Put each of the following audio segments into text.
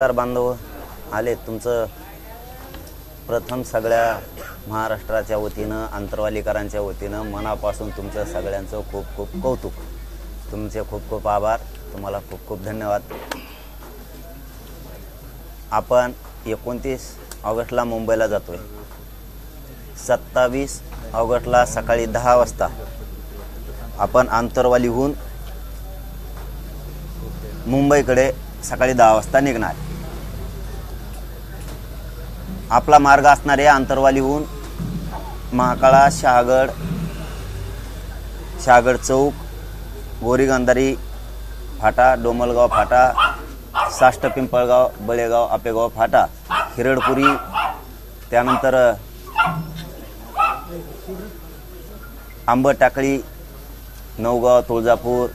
बांधव आले तुमचं प्रथम सगळ्या महाराष्ट्राच्या वतीनं आंतरवालीकरांच्या वतीनं मनापासून तुमचं सगळ्यांचं खूप खूप कौतुक, तुमचे खूप खूप आभार, तुम्हाला खूप खूप धन्यवाद। आपण 29 ऑगस्टला मुंबईला जातोय। 27 ऑगस्टला सकाळी 10 वाजता आपण आंतरवालीहून मुंबईकडे सकाळी 10 वाजता निघणार। आपला मार्ग असणारे आंतरवालीहून महाकाळा, शहागड चौक, गोरीगंधारी फाटा, डोमलगाव फाटा, साष्ट पिंपळगाव, बळेगाव, आपेगाव फाटा, हिरडपुरी, त्यानंतर आंबटाकळी, नवगाव, तुळजापूर,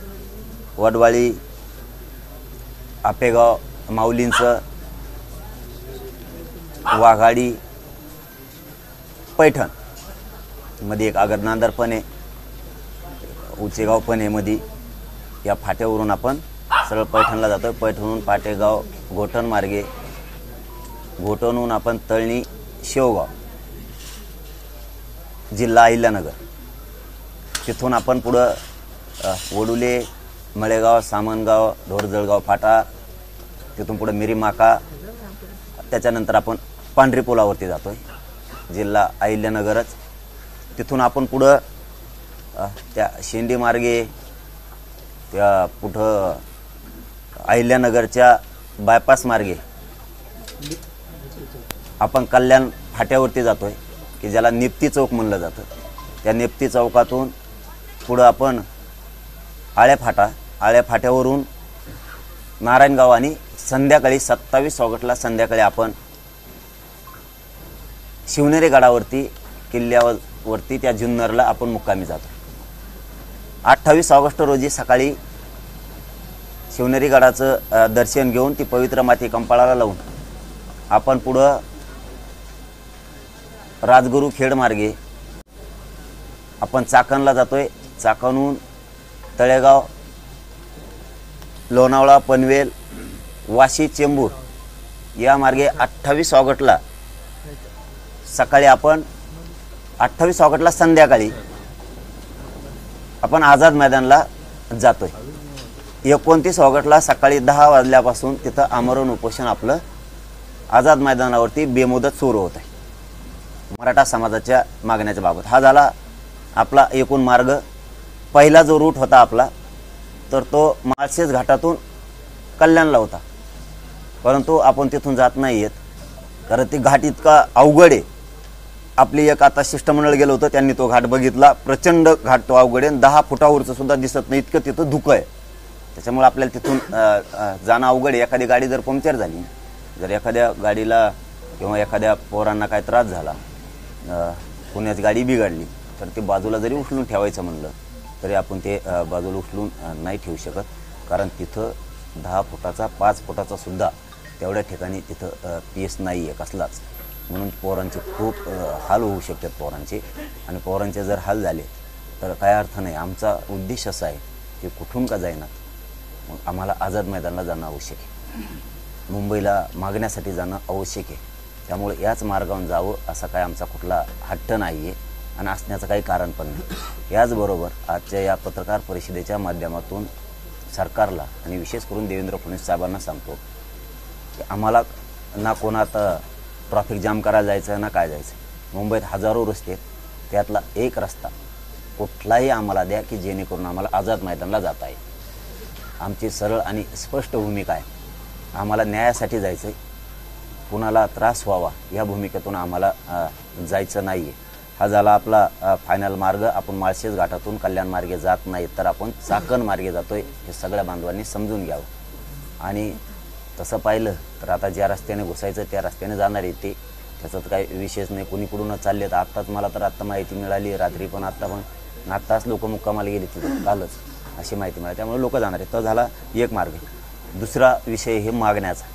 वडवाळी, आपेगाव, माऊलींचं, वाघाडी, पैठण मध्ये एक आगरनांदर पण आहे, उचेगाव पण आहे मध्ये। या फाट्यावरून आपण सरळ पैठणला जातो। पैठणहून पाटेगाव, घोटण मार्गे, घोटणहून आपण तळणी, शेवगाव, जिल्हा अहिल्यानगर, तिथून आपण पुढं वडुले, मळेगाव, सामनगाव, ढोरजळगाव फाटा, तिथून पुढे मिरीमाका, त्याच्यानंतर आपण पांढरी पुलावरती जातोय, जिल्हा अहिल्यानगरच। तिथून आपण पुढं त्या शेंडी मार्गे त्या पुढं अहिल्यानगरच्या बायपास मार्गे आपण कल्याण फाट्यावरती जातोय, की ज्याला निप्ती चौक म्हणलं जातं। त्या निप्ती चौकातून पुढं आपण आळ्या फाट्यावरून नारायणगाव आणि संध्याकाळी 27 ऑगस्टला संध्याकाळी आपण शिवनेरी गडावरती, किल्ल्यावरती त्या जुन्नरला आपण मुक्कामी जातो। 28 ऑगस्ट रोजी सकाळी शिवनेरी गडाचं दर्शन घेऊन ती पवित्र माती कंपाळाला लावून आपण पुढं राजगुरू खेड मार्गे आपण चाकणला जातोय। चाकणहून तळेगाव, लोणावळा, पनवेल, वाशी, चेंबूर या मार्गे 28 ऑगस्टला सकाळी आपण 28 ऑगस्टला संध्याकाळी आपण आझाद मैदानला जातोय। 29 ऑगस्टला सकाळी 10 वाजल्यापासून तिथं आमरण उपोषण आपलं आझाद मैदानावरती बेमुदत सुरू होत आहे मराठा समाजाच्या मागण्याच्या बाबत। हा झाला आपला एकूण मार्ग। पहिला जो रूट होता आपला तर तो माळशेज घाटातून कल्याणला होता, परंतु आपण तिथून जात नाही आहेत कारण ती घाट इतका अवघड आहे। आपली एक आता शिष्टमंडळ गेलं होतं, त्यांनी तो घाट बघितला, प्रचंड घाट तो अवघड आहे, 10 फुटावरचं सुद्धा दिसत नाही इतकं तिथं धुकं आहे। त्याच्यामुळे आपल्याला तिथून जाणं अवघड आहे। एखादी गाडी जर पंक्चर झाली, जर एखाद्या गाडीला किंवा एखाद्या पोरांना काय त्रास झाला, पुण्याची गाडी बिघडली, तर ती बाजूला जरी उचलून ठेवायचं म्हणलं तरी आपण ते बाजूला उचलून नाही ठेवू शकत, कारण तिथं 10 फुटाचा 5 फुटाचा सुद्धा तेवढ्या ठिकाणी तिथं पीस नाही आहे कसलाच। म्हणून पोरांचे खूप हाल होऊ शकतात पोरांचे, आणि पोरांचे जर हाल झाले तर काय अर्थ नाही। आमचा उद्देश असा आहे की कुठून का जाईना मग आम्हाला आझाद मैदानाला जाणं आवश्यक आहे, मुंबईला मागण्यासाठी जाणं आवश्यक आहे। त्यामुळे याच मार्गावरून जावं असा काय आमचा कुठला हट्ट नाही आहे आणि असण्याचं काही कारण पण नाही। याचबरोबर आजच्या या पत्रकार परिषदेच्या माध्यमातून सरकारला आणि विशेष करून देवेंद्र फडणवीस साहेबांना सांगतो की आम्हाला ना कोणात ट्रॅफिक जाम करायला जायचं ना काय जायचं। मुंबईत हजारो रस्ते आहेत, त्यातला एक रस्ता कुठलाही आम्हाला द्या की जेणेकरून आम्हाला आझाद मैदानाला जाता येईल। आमची सरळ आणि स्पष्ट भूमिका आहे, आम्हाला न्यायासाठी जायचं आहे, कुणाला त्रास व्हावा या भूमिकेतून आम्हाला जायचं नाही आहे। हा झाला आपला फायनल मार्ग। आपण माळशेज घाटातून कल्याण मार्गे जात नाही तर आपण चाकण मार्गे जातोय, हे सगळ्या बांधवांनी समजून घ्यावं। आणि तसं पाहिलं तर आता ज्या रस्त्याने घुसायचं त्या रस्त्याने जाणार आहे ते, त्याच्यात काही विशेष नाही। कुणीकडून चालले तर आत्ताच मला तर आत्ता माहिती मिळाली, रात्री पण आत्ताच लोक मुक्कामाला गेले तिथे, कालच अशी माहिती मिळाली, त्यामुळे लोक जाणार आहेत। तर झाला एक मार्ग। दुसरा विषय हे मागण्याचा।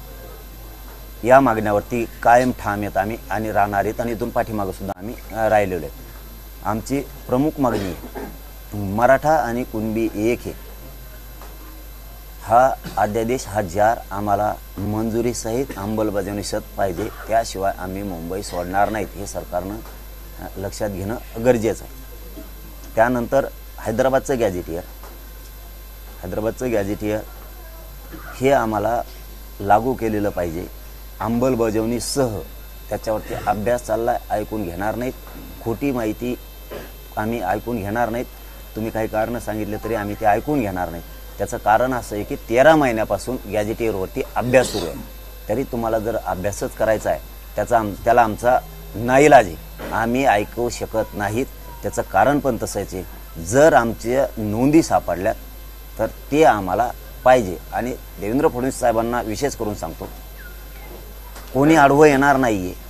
या मागण्यावरती कायम ठाम आहेत आम्ही आणि राहणार आहेत, आणि इथून पाठीमागं सुद्धा आम्ही राहिलेलो आहेत। आमची प्रमुख मागणी आहे मराठा आणि कुणबी एक आहे, हा अध्यादेश हा जार आम्हाला मंजुरीसहित अंमलबजावणीसहित पाहिजे, त्याशिवाय आम्ही मुंबई सोडणार नाहीत हे सरकारनं लक्षात घेणं गरजेचं आहे. त्यानंतर हैदराबादचं गॅझेटियर हे आम्हाला लागू केलेलं पाहिजे अंमलबजावणीसह. त्याच्यावरती अभ्यास चालला आहे, ऐकून घेणार नाहीत. खोटी माहिती आम्ही ऐकून घेणार नाहीत. तुम्ही काही कारणं सांगितले तरी आम्ही ते ऐकून घेणार नाहीत. त्याचं कारण असं आहे की 13 महिन्यापासून गॅझेटियरवरती अभ्यास सुरू आहे, तरी तुम्हाला जर अभ्यासच करायचा आहे त्याला आमचा नाईलाज आहे, आम्ही ऐकू शकत नाहीत. त्याचं कारण पण तसंच आहे. जर आमच्या नोंदी सापडल्या तर ते आम्हाला पाहिजे. आणि देवेंद्र फडणवीस साहेबांना विशेष करून सांगतो, कोणी आडवं येणार नाही आहे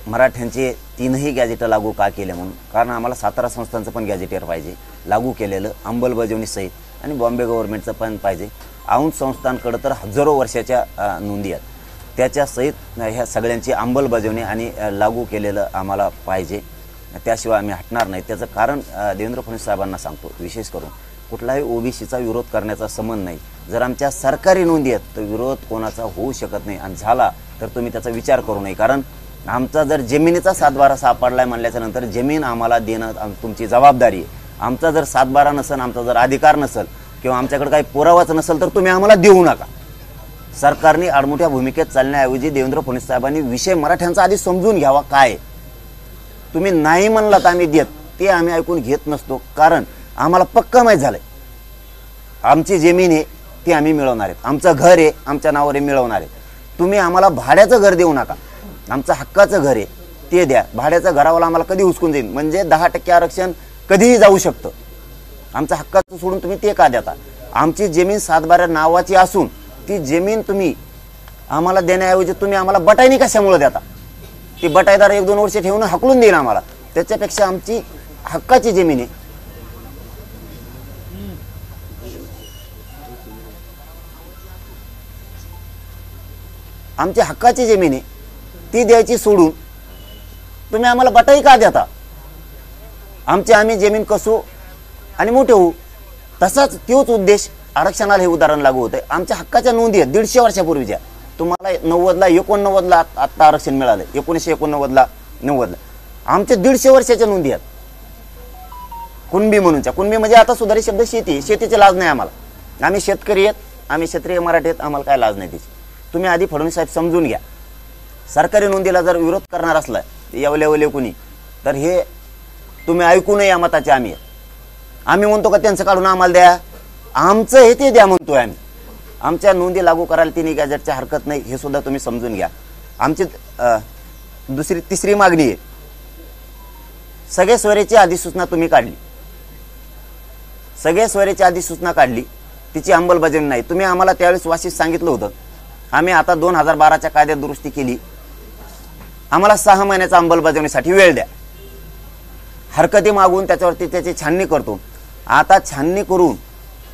मराठ्यांचे 3ही गॅझेट लागू का केले म्हणून. कारण आम्हाला सातारा संस्थांचं पण गॅझेटियर पाहिजे लागू केलेलं अंमलबजावणीसहित, आणि बॉम्बे गव्हर्नमेंटचं पण पाहिजे. औंध संस्थांकडं तर हजारो वर्षाच्या नोंदी आहेत, त्याच्यासहित ह्या सगळ्यांची अंमलबजावणी आणि लागू केलेलं आम्हाला पाहिजे. त्याशिवाय आम्ही हटणार नाही. त्याचं कारण देवेंद्र फडणवीस साहेबांना सांगतो, विशेष करून कुठलाही ओबीसीचा विरोध करण्याचा संबंध नाही. जर आमच्या सरकारी नोंदी आहेत तर विरोध कोणाचा होऊ शकत नाही, आणि झाला तर तुम्ही त्याचा विचार करू नये. कारण आमचा जर जमिनीचा सातबारा सापडलाय म्हणल्याच्या नंतर जमीन आम्हाला देणं तुमची जबाबदारी आहे. आमचा जर सातबारा नसेल, आमचा जर अधिकार नसेल किंवा आमच्याकडे काही पुरावाच नसेल तर तुम्ही आम्हाला देऊ नका. सरकारने आडमुठ्या भूमिकेत चालण्याऐवजी देवेंद्र फडणवीस साहेबांनी विषय मराठ्यांचा आधी समजून घ्यावा. काय तुम्ही नाही म्हणलात आम्ही देत, ते आम्ही ऐकून घेत नसतो. कारण आम्हाला पक्का माहीत झालंय आमची जमीन आहे ती आम्ही मिळवणार आहेत, आमचं घर आहे आमच्या नावावर मिळवणार आहे. तुम्ही आम्हाला भाड्याचं घर देऊ नका, आमचं हक्काचं घर आहे ते द्या. भाड्याचं घरावाला आम्हाला कधी उचकून देईन, म्हणजे 10% आरक्षण कधीही जाऊ शकतं. आमचं हक्काचं सोडून तुम्ही ते का देता? आमची जमीन सातबाऱ्या नावाची असून ती जमीन तुम्ही आम्हाला देण्याऐवजी तुम्ही आम्हाला बटाईनी कशामुळे देता? ती बटाईदार 1-2 वर्ष ठेवून हकलून देईन आम्हाला. त्याच्यापेक्षा आमची हक्काची जमीन आहे, आमची हक्काची जमीन आहे ती द्यायची सोडून तुम्ही आम्हाला बटाई का देता? आम्ही जमीन कसू आणि मोठे होऊ. तसाच तोच उद्देश आरक्षणाला हे उदाहरण लागू होतं. आमच्या हक्काच्या नोंदी आहेत 150 वर्षापूर्वीच्या. तुम्हाला 90ला 89ला आत्ता आरक्षण मिळालं, 1989ला 90ला. आमच्या 150 वर्षाच्या नोंदी आहेत कुणबी म्हणूनच्या. कुणबी म्हणजे आता सुधारित शब्द शेती, शेतीची लाज नाही आम्हाला. आम्ही शेतकरी आहेत, आम्ही क्षेत्रीय मराठी आहेत, आम्हाला काय लाज नाही त्याची. तुम्ही आधी फडणवीस साहेब समजून घ्या. सरकारी नोंदीला जर विरोध करणार असला यावले कोणी तर हे तुम्ही ऐकू नये या मताचे आम्ही म्हणतो का त्यांचं काढून आम्हाला द्या, आमचं हे ते द्या म्हणतोय आम्ही. आमच्या नोंदी लागू करायला 3 गॅझेटची हरकत नाही, हे सुद्धा तुम्ही समजून घ्या. आमची तिसरी मागणी आहे, सगळे सोयरेची अधिसूचना तुम्ही काढली, सगळे सोयरेची अधिसूचना काढली, तिची अंमलबजावणी नाही. तुम्ही आम्हाला त्यावेळेस वाशीत सांगितलं होतं, आम्ही आता 2012च्या कायद्यात दुरुस्ती केली, आम्हाला 6 महिन्याचा अंमलबजावणीसाठी वेळ द्या. हरकती मागून त्याच्यावरती त्याची छाननी करतो. आता छाननी करून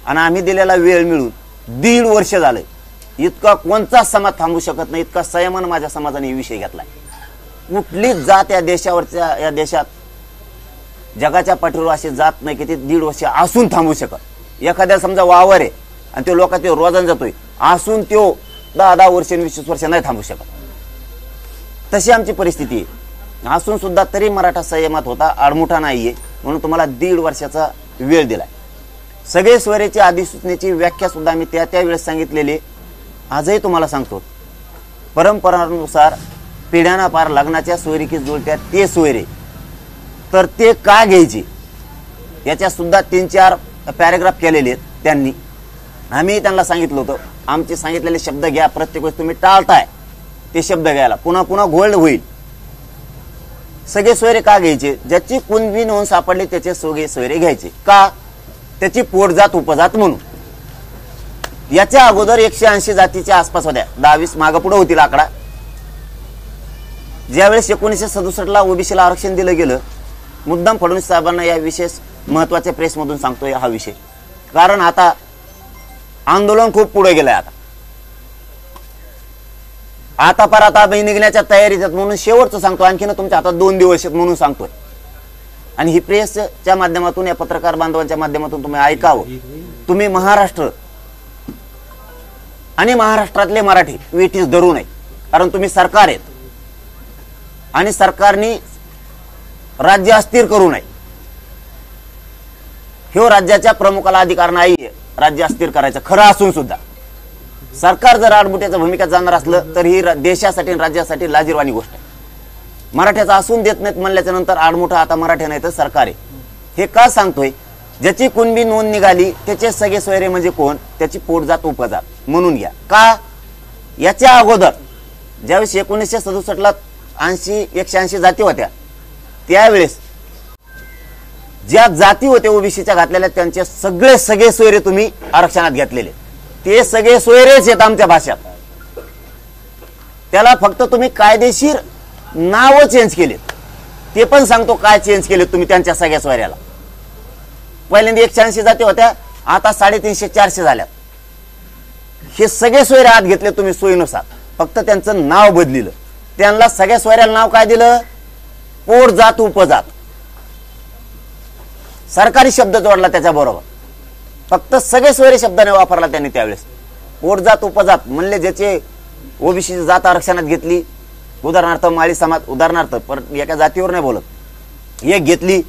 आणि आम्ही दिलेला वेळ मिळून 1.5 वर्ष झालंय. इतका कोणताच समाज थांबू शकत नाही, इतका संयमानं माझ्या समाजाने विषय घेतलाय. कुठलीच जात या देशात जगाच्या पाठीवर अशी जात नाही की ती 1.5 वर्ष असून थांबू शकत. एखाद्या समजा वावर आहे आणि तो लोक ते रोजान जातोय असून तो 10 वर्ष 20 वर्ष नाही थांबू शकत. तशी आमची परिस्थिती आहे. असून सुद्धा तरी मराठा संयमात होता, आडमुठा नाहीये, म्हणून तुम्हाला 1.5 वर्षाचा वेळ दिलाय. सगळे सोयरेची अधिसूचनेची व्याख्या सुद्धा आम्ही त्या वेळेस सांगितलेली. आजही तुम्हाला सांगतो, परंपरानुसार पिढ्याना पार लग्नाच्या सोयरीकी जुळत्या ते सोयरे, तर ते का घ्यायचे याच्या सुद्धा 3-4 पॅरेग्राफ केलेले आहेत त्यांनी. आम्ही त्यांना सांगितलं होतं, आमचे सांगितलेले शब्द घ्या, प्रत्येक वेळेस तुम्ही टाळताय ते शब्द घ्यायला, पुन्हा घोळ होईल. सगळे सोयरे का घ्यायचे? ज्याची कुणबी नोंद सापडली त्याचे सगळे सोयरे घ्यायचे. का? त्याची पोटजात उपजात म्हणून. याच्या अगोदर 180 जातीच्या आसपास होत्या, 10-20 मागं पुढे होतील आकडा. ज्यावेळेस 1967ला ओबीसीला आरक्षण दिलं गेलं, मुद्दाम फडणवीस साहेबांना या विशेष महत्वाच्या प्रेसमधून सांगतोय हा विषय, कारण आता आंदोलन खूप पुढे गेलंय. आता निघण्याच्या तयारीत म्हणून शेवटचं सांगतो. आणखीन तुमच्या हातात 2 दिवस आहेत म्हणून सांगतोय. आणि ही प्रेसच्या माध्यमातून, या पत्रकार बांधवांच्या माध्यमातून तुम्ही ऐकावं. तुम्ही महाराष्ट्र आणि महाराष्ट्रातले मराठी वेठीस धरू नये, कारण तुम्ही सरकार आहेत आणि सरकारने राज्य अस्थिर करू नये. ह्यो राज्याच्या प्रमुखाला अधिकार नाही राज्य अस्थिर करायचं. खरं असून सुद्धा सरकार जर आडमुठ्याच्या भूमिका जाणार असलं तर ही देशासाठी आणि राज्यासाठी लाजीरवाणी गोष्ट आहे. मराठ्याचा असून देत नाहीत म्हणल्याच्या नंतर आडमुठा आता मराठा नाही तर सरकार आहे. हे का सांगतोय? ज्याची कुणबी नोंद निघाली त्याचे सगळे सोयरे म्हणजे कोण? त्याची पोटजात उपजात म्हणून घ्या. का? याच्या अगोदर ज्यावेळेस 1967ला 180 जाती होत्या, त्यावेळेस ज्या जाती होत्या ओबीसीच्या घातलेल्या त्यांचे सगळे सोयरे तुम्ही आरक्षणात घेतलेले. ते सगळे सोयरेच आहेत आमच्या भाषात. त्याला फक्त तुम्ही कायदेशीर नाव चेंज केलेत. ते पण सांगतो काय चेंज केले तुम्ही त्यांच्या सगळ्या सोयऱ्याला. पहिल्यांदा 180 जाती होत्या, आता 350-400 झाल्यात. हे सगळे सोयरे आत घेतले तुम्ही सोयीनुसार, फक्त त्यांचं नाव बदलिलं. त्यांना सगळ्या सोयऱ्याला नाव काय दिलं? पोट जात उपजात. सरकारी शब्द जोडला त्याच्याबरोबर, फक्त सगळे सोयरे शब्दाने वापरला त्यांनी त्यावेळेस. पोट जात उपजात म्हणले ज्याचे ओबीसी जात आरक्षणात घेतली, उदाहरणार्थ माळी समाज, उदाहरणार्थ परत एका जातीवर नाही बोलत, एक घेतली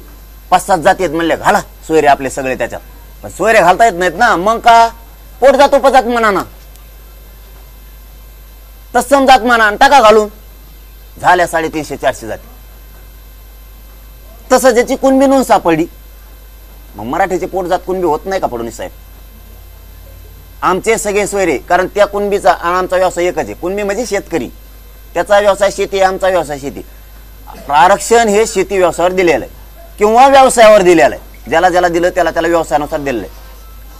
5-7 जाती आहेत म्हणले घाला सोयरे आपले सगळे त्याच्यात. पण सोयरे घालता येत नाहीत ना, मग का? पोट जात उपजात म्हणा ना, तत्सम जात म्हणा, टाका घालून. झाल्या 350-400 जाती. तसं ज्याची कुणबी नोंद सापडली, मग मराठीचे पोट जात कुणबी होत नाही का फडणवीस साहेब? आमचे सगळे सोयरे, कारण त्या कुणबीचा आणि आमचा व्यवसाय एकच आहे. कुणबी म्हणजे शेतकरी, त्याचा व्यवसाय शेती, आमचा व्यवसाय शेती. आरक्षण हे शेती व्यवसायावर दिलेलं आहे किंवा व्यवसायावर दिलेलं आहे. ज्याला ज्याला दिलं त्याला त्याला व्यवसायानुसार दिलेलं आहे.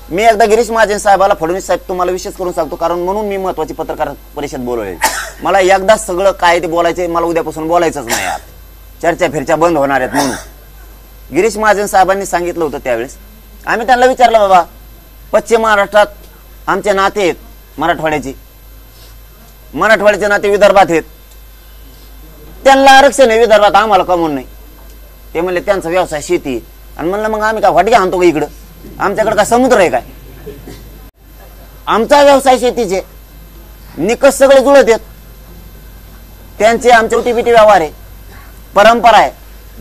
मी एकदा गिरीश महाजन साहेबाला, फडणवीस साहेब तुम्हाला विशेष करून सांगतो, कारण म्हणून मी महत्वाची पत्रकार परिषद बोलवली. मला एकदा सगळं काय ते बोलायचे, मला उद्यापासून बोलायचंच नाही यार, चर्चा फिरच्या बंद होणार आहेत म्हणून. गिरीश महाजन साहेबांनी सांगितलं होतं त्यावेळेस. आम्ही त्यांना विचारलं, बाबा पश्चिम महाराष्ट्रात आमचे नाते आहेत मराठवाड्याचे, मराठवाड्याचे नाते विदर्भात आहेत, त्यांना आरक्षण आहे विदर्भात, आम्हाला कमवून नाही. ते म्हणले त्यांचा व्यवसाय शेती. आणि म्हणलं मग आम्ही काय वाटके आणतो का इकडं? आमच्याकडे काय समुद्र आहे काय? आमचा व्यवसाय शेतीचे निकष सगळे जुळत आहेत. त्यांचे आमचे रुटीबिटी व्यवहार आहे, परंपरा आहे,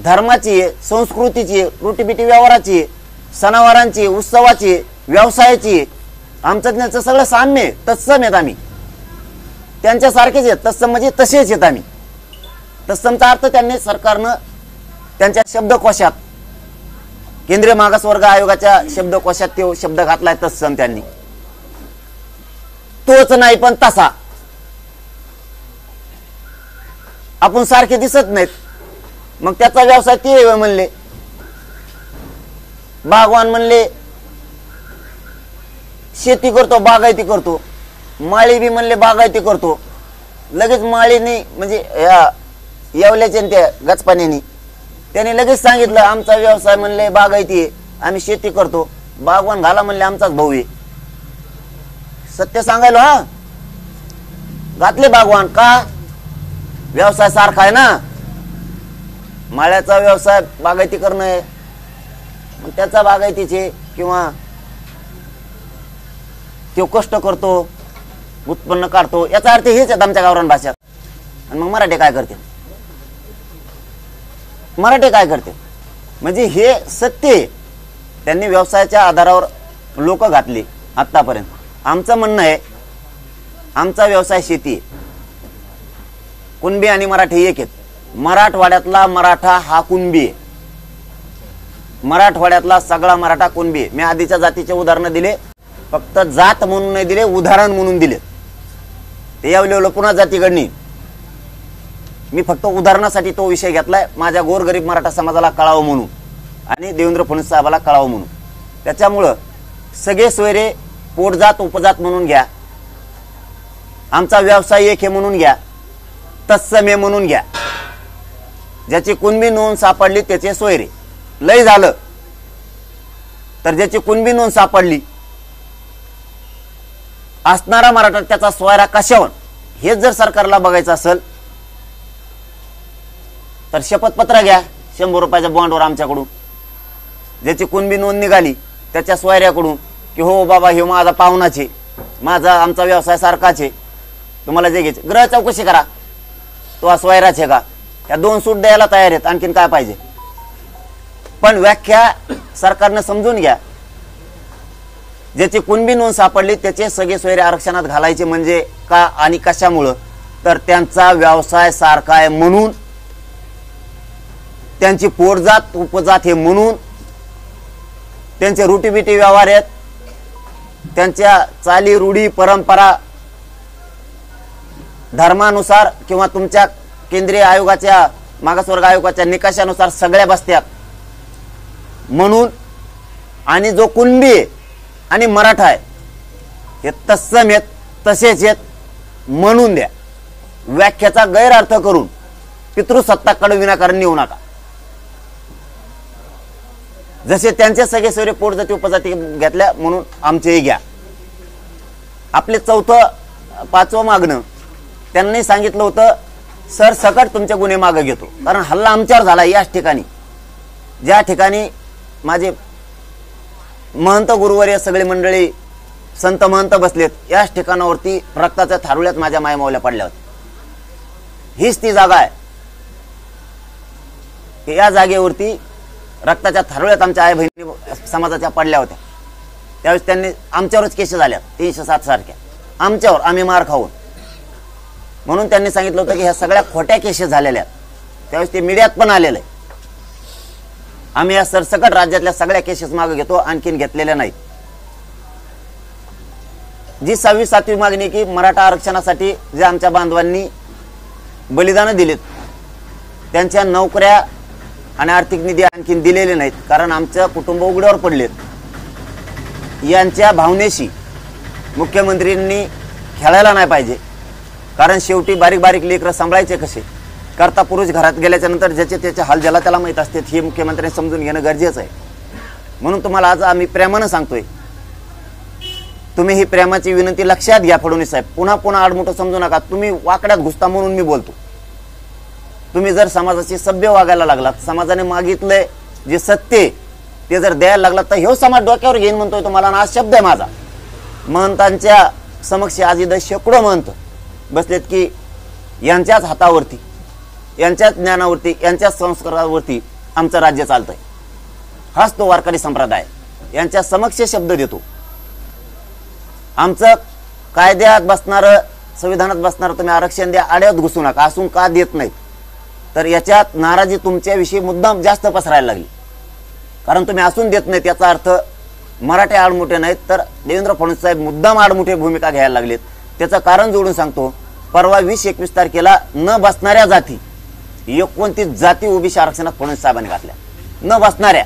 धर्माची आहे, संस्कृतीची आहे, रुटीबिटी व्यवहाराची आहे, सणावारांची, उत्सवाची, व्यवसायाची. आमचं त्यांचं सगळं साम्य आहे, तत्सम आहेत आम्ही. त्यांच्यासारखेच आहेत, तत्सम म्हणजे तसेच आहेत आम्ही. तत्समचा अर्थ त्यांनी सरकारनं त्यांच्या शब्दकोशात, केंद्रीय मागासवर्ग आयोगाच्या शब्दकोशात तो शब्द घातलाय तत्सम. त्यांनी तोच नाही पण तसा. आपण सारखे दिसत नाहीत, मग त्याचा व्यवसाय ते म्हणले. बागवान म्हणले शेती करतो, बागायती करतो. माळी बी म्हणले बागायती करतो. लगेच माळीनी म्हणजे येवल्याचे त्या गचपाण्यानी त्याने लगेच सांगितलं आमचा व्यवसाय म्हणले बागायती आहे, आम्ही शेती करतो. बागवान घाला म्हणले आमचाच भाऊ आहे. सत्य सांगायलो हा, घातले बागवान. का? व्यवसाय सारखा आहे ना. माळ्याचा व्यवसाय बागायती करणं आहे, मग त्याचा बागायतीचे किंवा तो कष्ट करतो, उत्पन्न काढतो, याचा अर्थ हेच आहे आमच्या गावरान भाषेत. आणि मग मराठी काय करते? मराठी काय करते म्हणजे हे सत्य आहे. त्यांनी व्यवसायाच्या आधारावर लोक घातली आतापर्यंत. आमचं म्हणणं आहे आमचा व्यवसाय शेती आहे. कुणबी आणि मराठी एक आहेत. मराठवाड्यातला मराठा हा कुणबी आहे. मराठवाड्यातला सगळा मराठा कुणबी आहे. मी आधीच्या जातीचे उदाहरण दिले, फक्त जात म्हणून नाही दिले, उदाहरण म्हणून दिले. ते यावलेलं पुन्हा जातीकडनी मी फक्त उदाहरणासाठी तो विषय घेतलाय, माझ्या गोरगरीब मराठा समाजाला कळावं म्हणून आणि देवेंद्र फडणवीस साहेबाला कळावं म्हणून. त्याच्यामुळं सगळे सोयरे पोटजात उपजात म्हणून घ्या, आमचा व्यवसाय एक हे म्हणून घ्या, तत्सम हे म्हणून घ्या. ज्याची कुणबी नोंद सापडली त्याचे सोयरे. लय झालं तर ज्याची कुणबी नोंद सापडली असणारा मराठा त्याचा सोयरा कशावर, हेच जर सरकारला बघायचं असेल तर शपथपत्र घ्या 100 रुपयाच्या बॉन्डवर आमच्याकडून. ज्याची कुणबी नोंद निघाली त्याच्या सोयऱ्याकडून की हो बाबा हे माझा पाहुणाचे, माझा आमचा व्यवसाय सारखाच आहे, तुम्हाला जे घ्यायचे ग्रह चौकशी करा, तो अस्वैराच आहे का, या 2 सूट द्यायला तयार आहेत, आणखीन काय पाहिजे. पण व्याख्या सरकारनं समजून घ्या. ज्याची कुणबी नोंद सापडली त्याचे सगळे सोयरे आरक्षणात घालायचे म्हणजे का आणि कशामुळं, तर त्यांचा व्यवसाय सारखा आहे म्हणून, त्यांची पोटजात उपजात हे म्हणून, त्यांचे रुटीबिटी व्यवहार आहेत, त्यांच्या चाली रूढी परंपरा धर्मानुसार किंवा तुमच्या केंद्रीय आयोगाच्या मागासवर्ग आयोगाच्या निकषानुसार सगळ्या बसत्यात म्हणून. आणि जो कुणबी आहे आणि मराठा आहे हे तत्सम आहेत, तसेच आहेत म्हणून द्या. व्याख्याचा गैरअर्थ करून पितृसत्ताकडे विनाकारण नेऊ नका. जसे त्यांचे सगळे सोयरे पोटजाती उपजाती घेतल्या म्हणून आमचेही घ्या. आपले 5वं मागणं त्यांनी सांगितलं होतं, सर सकट तुमचे गुन्हे मागे घेतो, कारण हल्ला आमच्यावर झाला. याच ठिकाणी ज्या ठिकाणी माझे महंत गुरुवर्य सगळी मंडळी संत महंत बसलेत, याच ठिकाणावरती रक्ताच्या थारोळ्यात माझ्या मायमावल्या पडल्या होत्या. हीच ती जागा आहे. या जागेवरती रक्ताच्या थारोळ्यात आमच्या आई बहिणी समाजाच्या पडल्या होत्या. त्यावेळेस त्यांनी आमच्यावरच केस झाल्या 307 सारख्या, आमच्यावर, आम्ही मार खाऊन. म्हणून त्यांनी सांगितलं होतं की ह्या सगळ्या खोट्या केसेस झालेल्या आहेत. त्यावेळेस ते मीडियात पण आलेलं आहे. आम्ही या सरसकट राज्यातल्या सगळ्या केसेस मागे घेतो, आणखीन घेतलेल्या नाहीत. जी 6वी-7वी मागणी की मराठा आरक्षणासाठी जे आमच्या बांधवांनी बलिदानं दिलीत, त्यांच्या नोकऱ्या आणि आर्थिक निधी आणखीन दिलेले नाहीत, कारण आमचं कुटुंब उघड्यावर पडलेत. यांच्या भावनेशी मुख्यमंत्र्यांनी खेळायला नाही पाहिजे, कारण शेवटी बारीक बारीक लेकरं सांभाळायचे कसे. करता पुरुष घरात गेल्याच्या नंतर ज्याचे त्याचे हाल ज्याला त्याला माहीत असते, हे मुख्यमंत्र्यांनी समजून घेणं गरजेचं आहे. म्हणून तुम्हाला आज आम्ही प्रेमानं सांगतोय, तुम्ही ही प्रेमाची विनंती लक्षात घ्या. फडणवीस साहेब, पुन्हा पुन्हा आडमुठं समजू नका. तुम्ही वाकड्यात घुसता म्हणून मी बोलतो. तुम्ही जर समाजाची सभ्य वागायला लागलात, समाजाने मागितलंय जे सत्य ते जर द्यायला लागलात, तर हे समाज डोक्यावर घेईन म्हणतोय तुम्हाला. ना शब्द आहे माझा. महंतांच्या समक्ष आज इथं शेकडो महंत बसलेत की यांच्याच हातावरती, यांच्याच ज्ञानावरती, यांच्याच संस्कारावरती आमचं राज्य चालतंय. हाच तो वारकरी संप्रदाय. यांच्या समक्ष शब्द देतो. आमचं कायद्यात बसणारं, संविधानात बसणारं तुम्ही आरक्षण द्या, आड्यात घुसू नका. असून का देत नाहीत, तर याच्यात नाराजी तुमच्याविषयी मुद्दाम जास्त पसरायला लागली. कारण तुम्ही असून देत नाहीत याचा अर्थ मराठे आडमुठे नाहीत, तर देवेंद्र फडणवीस साहेब मुद्दाम आडमुठे भूमिका घ्यायला लागलेत. त्याचं कारण जोडून सांगतो. परवा 20-21 तारखेला न बसणाऱ्या जाती 29 जाती ओबीसी आरक्षणात फडणवीस साहेबांनी घातल्या. न बसणाऱ्या.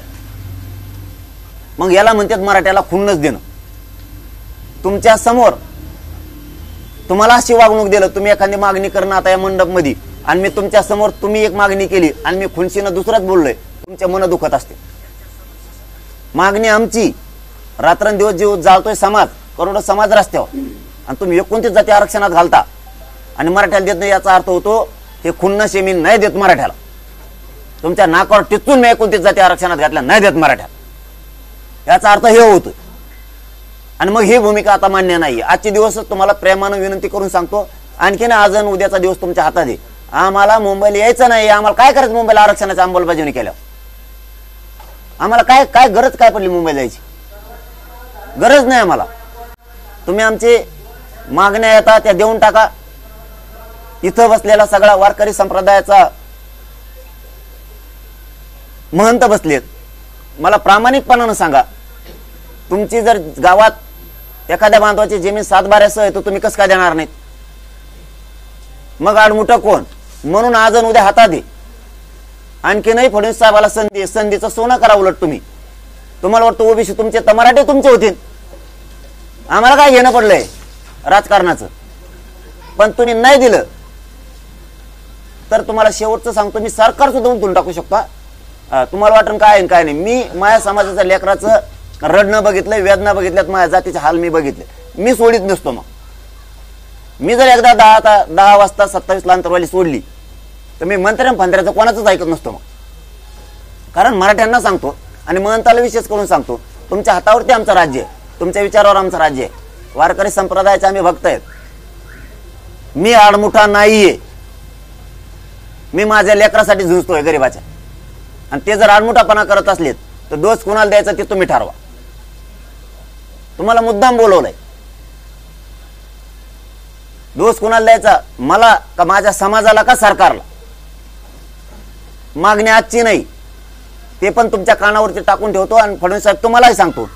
मग याला म्हणतात मराठ्याला खुन्नस देणं. तुमच्या समोर तुम्हाला अशी वागणूक दिलं, तुम्ही एखादी मागणी करणं आता या मंडपमध्ये, आणि मी तुमच्या समोर तुम्ही एक मागणी केली आणि मी खुनशीनं दुसराच बोललोय, तुमच्या मन दुखत असते. मागणी आमची, रात्रंदिवस जीव जाळतोय समाज, करोडो समाज रस्त्यावर, आणि तुम्ही 29 जाती आरक्षणात घालता आणि मराठ्याला देत नाही. याचा अर्थ होतो हे खुन्नस मी नाही देत मराठ्याला. तुमच्या नाकावर टिचून मी 29 जाती आरक्षणात घातल्या, नाही देत मराठ्याला, याचा अर्थ हे होतो. आणि मग ही भूमिका आता मान्य नाही. आजचे दिवसच तुम्हाला प्रेमानं विनंती करून सांगतो, आणखीन आज आणि उद्याचा दिवस तुमच्या हातात आहे. आम्हाला मुंबईला यायचं नाही. आम्हाला काय करायचं मुंबईला आरक्षणाची अंमलबजावणी केल्यावर? आम्हाला काय काय गरज काय पडली मुंबईला जायची? गरज नाही आम्हाला. तुम्ही आमची मागण्या येतात त्या देऊन टाका. इथं बसलेला सगळा वारकरी संप्रदायाचा महंत बसलेत. मला प्रामाणिकपणानं सांगा, तुमची जर गावात एखाद्या बांधवाची जमीन 7/12 आहे तर तुम्ही कसं काय देणार नाहीत? मग आडमुठं कोण? म्हणून आज उद्या हातात आहे. आणखी नाही फडणवीस साहेबाला संधीचं सोनं करा. उलट तुम्हाला वाटतं ओबीसी तुमचे तर मराठे तुमचे होतील. आम्हाला काय घेणं पडलंय राजकारणाचं? पण तुम्ही नाही दिलं तर तुम्हाला शेवटचं सांगतो, मी सरकार सुद्धा उचलून टाकू शकतो. तुम्हाला वाटण काय काय नाही. मी माझ्या समाजाच्या लेकराचं रडणं बघितलंय, वेदना बघितल्यात, माझ्या जातीचे हाल मी बघितले. मी सोडित नसतो. मग मी जर एकदा 10 वाजता 27 ला अंतरवाली सोडली तर मी मंत्र्यांचं कोणाचंच ऐकत नसतो. मग कारण मराठ्यांना सांगतो आणि महंताला विशेष करून सांगतो, तुमच्या हातावरती आमचं राज्य आहे, तुमच्या विचारावर आमचं राज्य आहे. वारकरी संप्रदायाचे आम्ही भक्त आहेत. मी आडमुठा नाहीये. मी माझ्या लेकरासाठी झुंजतोय गरीबाच्या. आणि ते जर आडमुठापणा करत असलेत तर दोष कोणाला द्यायचा ते तुम्ही ठरवा. तुम्हाला मुद्दाम बोलवलंय. दोष कोणाला द्यायचा, मला का माझ्या समाजाला का सरकारला? मागणी आजची नाही, ते पण तुमच्या कानावरती टाकून ठेवतो. आणि फडणवीस साहेब तुम्हालाही सांगतो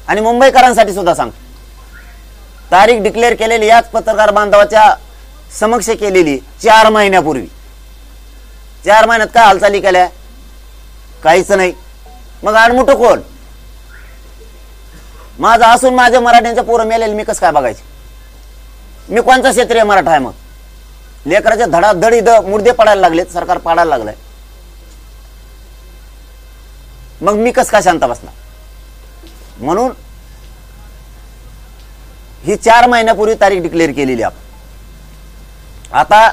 आणि मुंबईकरांसाठी सुद्धा सांगतो. तारीख डिक्लेअर केलेली याच पत्रकार बांधवाच्या समक्ष केलेली 4 महिन्यापूर्वी. 4 महिन्यात काय हालचाली केल्या? काहीच नाही. मग आडमुठं कोण? माझं असून माझ्या मराठ्यांच्या पोरं मेलेले मी कसं काय बघायचे? मी कोणता क्षेत्रीय मराठा आहे? मग लेकराच्या धडाधडी मुर्दे पडायला लागलेत, सरकार पाडायला लागलंय. मग मी कसं काय शांत बसणार? म्हणून ही 4 महिन्यापूर्वी तारीख डिक्लेअर केलेली आपण. आता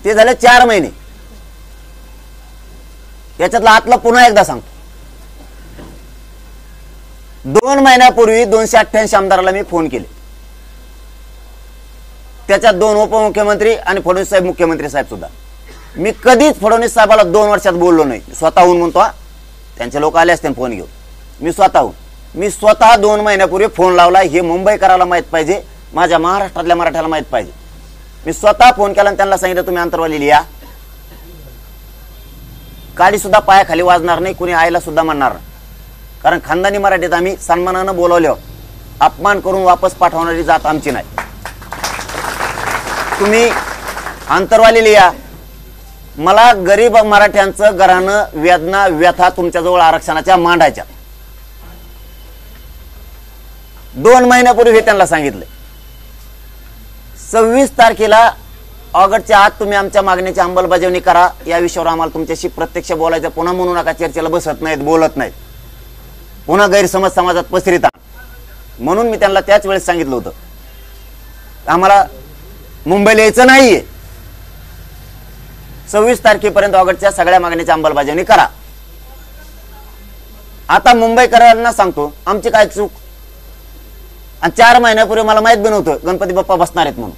ते झाले 4 महिने. याच्यातलं आतलं पुन्हा एकदा सांगतो. 2 महिन्यापूर्वी 288 आमदाराला मी फोन केले. त्याच्यात 2 उपमुख्यमंत्री आणि फडणवीस साहेब मुख्यमंत्री साहेब सुद्धा. मी कधीच फडणवीस साहेबाला 2 वर्षात बोललो नाही. स्वतःहून म्हणतो. त्यांचे लोक आले असते फोन घेऊन. मी स्वतः 2 महिन्यापूर्वी फोन लावला. हे मुंबईकराला माहित पाहिजे, माझ्या महाराष्ट्रातल्या मराठ्याला माहित पाहिजे. मी स्वतः फोन केला आणि त्यांना सांगितलं तुम्ही आंतरवाली या. काडी सुद्धा पायाखाली वाजणार नाही, कुणी आईला सुद्धा म्हणणार नाही. कारण खानदानी मराठीत आम्ही सन्मानानं बोलवलो. अपमान करून वापस पाठवणारी जात आमची नाही. तुम्ही आंतरवाली या. मला गरीब मराठ्यांचं घरानं वेदना व्यथा तुमच्याजवळ आरक्षणाच्या मांडायच्या. 2 महिन्यापूर्वी हे त्यांना सांगितलं. 26 तारखेला ऑगस्टच्या आत तुम्ही आमच्या मागणीची अंमलबजावणी करा. या विषयावर आम्हाला तुमच्याशी प्रत्यक्ष बोलायचं. पुन्हा म्हणू नका चर्चेला बसत नाहीत, बोलत नाहीत, पुन्हा गैरसमज समाजात पसरित. म्हणून मी त्यांना त्याच वेळेस सांगितलं होतं आम्हाला मुंबईला यायचं नाहीये. 26 तारखेपर्यंत ऑगस्टच्या सगळ्या मागणीची अंमलबजावणी करा. आता मुंबईकरांना सांगतो आमची काय चूक. आणि 4 महिन्यापूर्वी मला माहित बी नव्हतं गणपती बाप्पा बसणार आहेत म्हणून.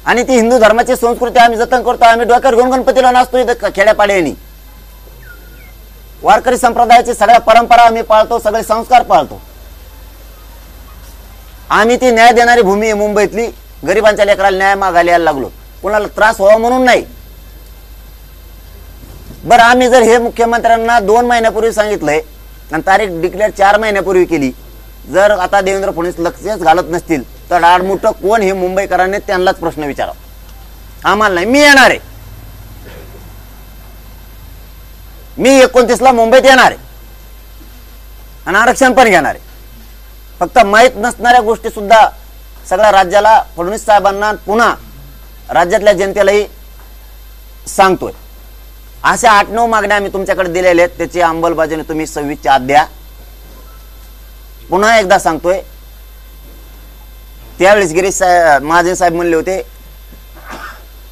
आणि ती हिंदू धर्माची संस्कृती आम्ही जतन करतो. आम्ही डोक्यावर घेऊन गणपतीला नाचतो इथं खेड्यापाड्यानी. वारकरी संप्रदायाची सगळ्या परंपरा आम्ही पाळतो, सगळे संस्कार पाळतो. आम्ही ती न्याय देणारी भूमी आहे मुंबईतली. गरिबांच्या लेकराला न्याय मागायला यायला लागलो, कोणाला त्रास व्हावा म्हणून नाही. बरं, आम्ही जर हे मुख्यमंत्र्यांना 2 महिन्यापूर्वी सांगितलंय आणि तारीख डिक्लेअर 4 महिन्यापूर्वी केली, जर आता देवेंद्र फडणवीस लक्षच घालत नसतील तर आडमुठं कोण हे मुंबईकरांनी त्यांनाच प्रश्न विचारावा. आम्हाला नाही. मी येणार आहे. मी 29ला मुंबईत येणार आहे आणि आरक्षण पण घेणार आहे. फक्त माहीत नसणाऱ्या गोष्टी सुद्धा सगळ्या राज्याला, फडणवीस साहेबांना, पुन्हा राज्यातल्या जनतेलाही सांगतोय. अशा 8-9 मागण्या आम्ही तुमच्याकडे दिलेल्या आहेत. त्याची अंमलबजावणी तुम्ही 26च्या आत द्या. पुन्हा एकदा सांगतोय, त्यावेळेस गिरीश महाजन साहेब म्हणले होते,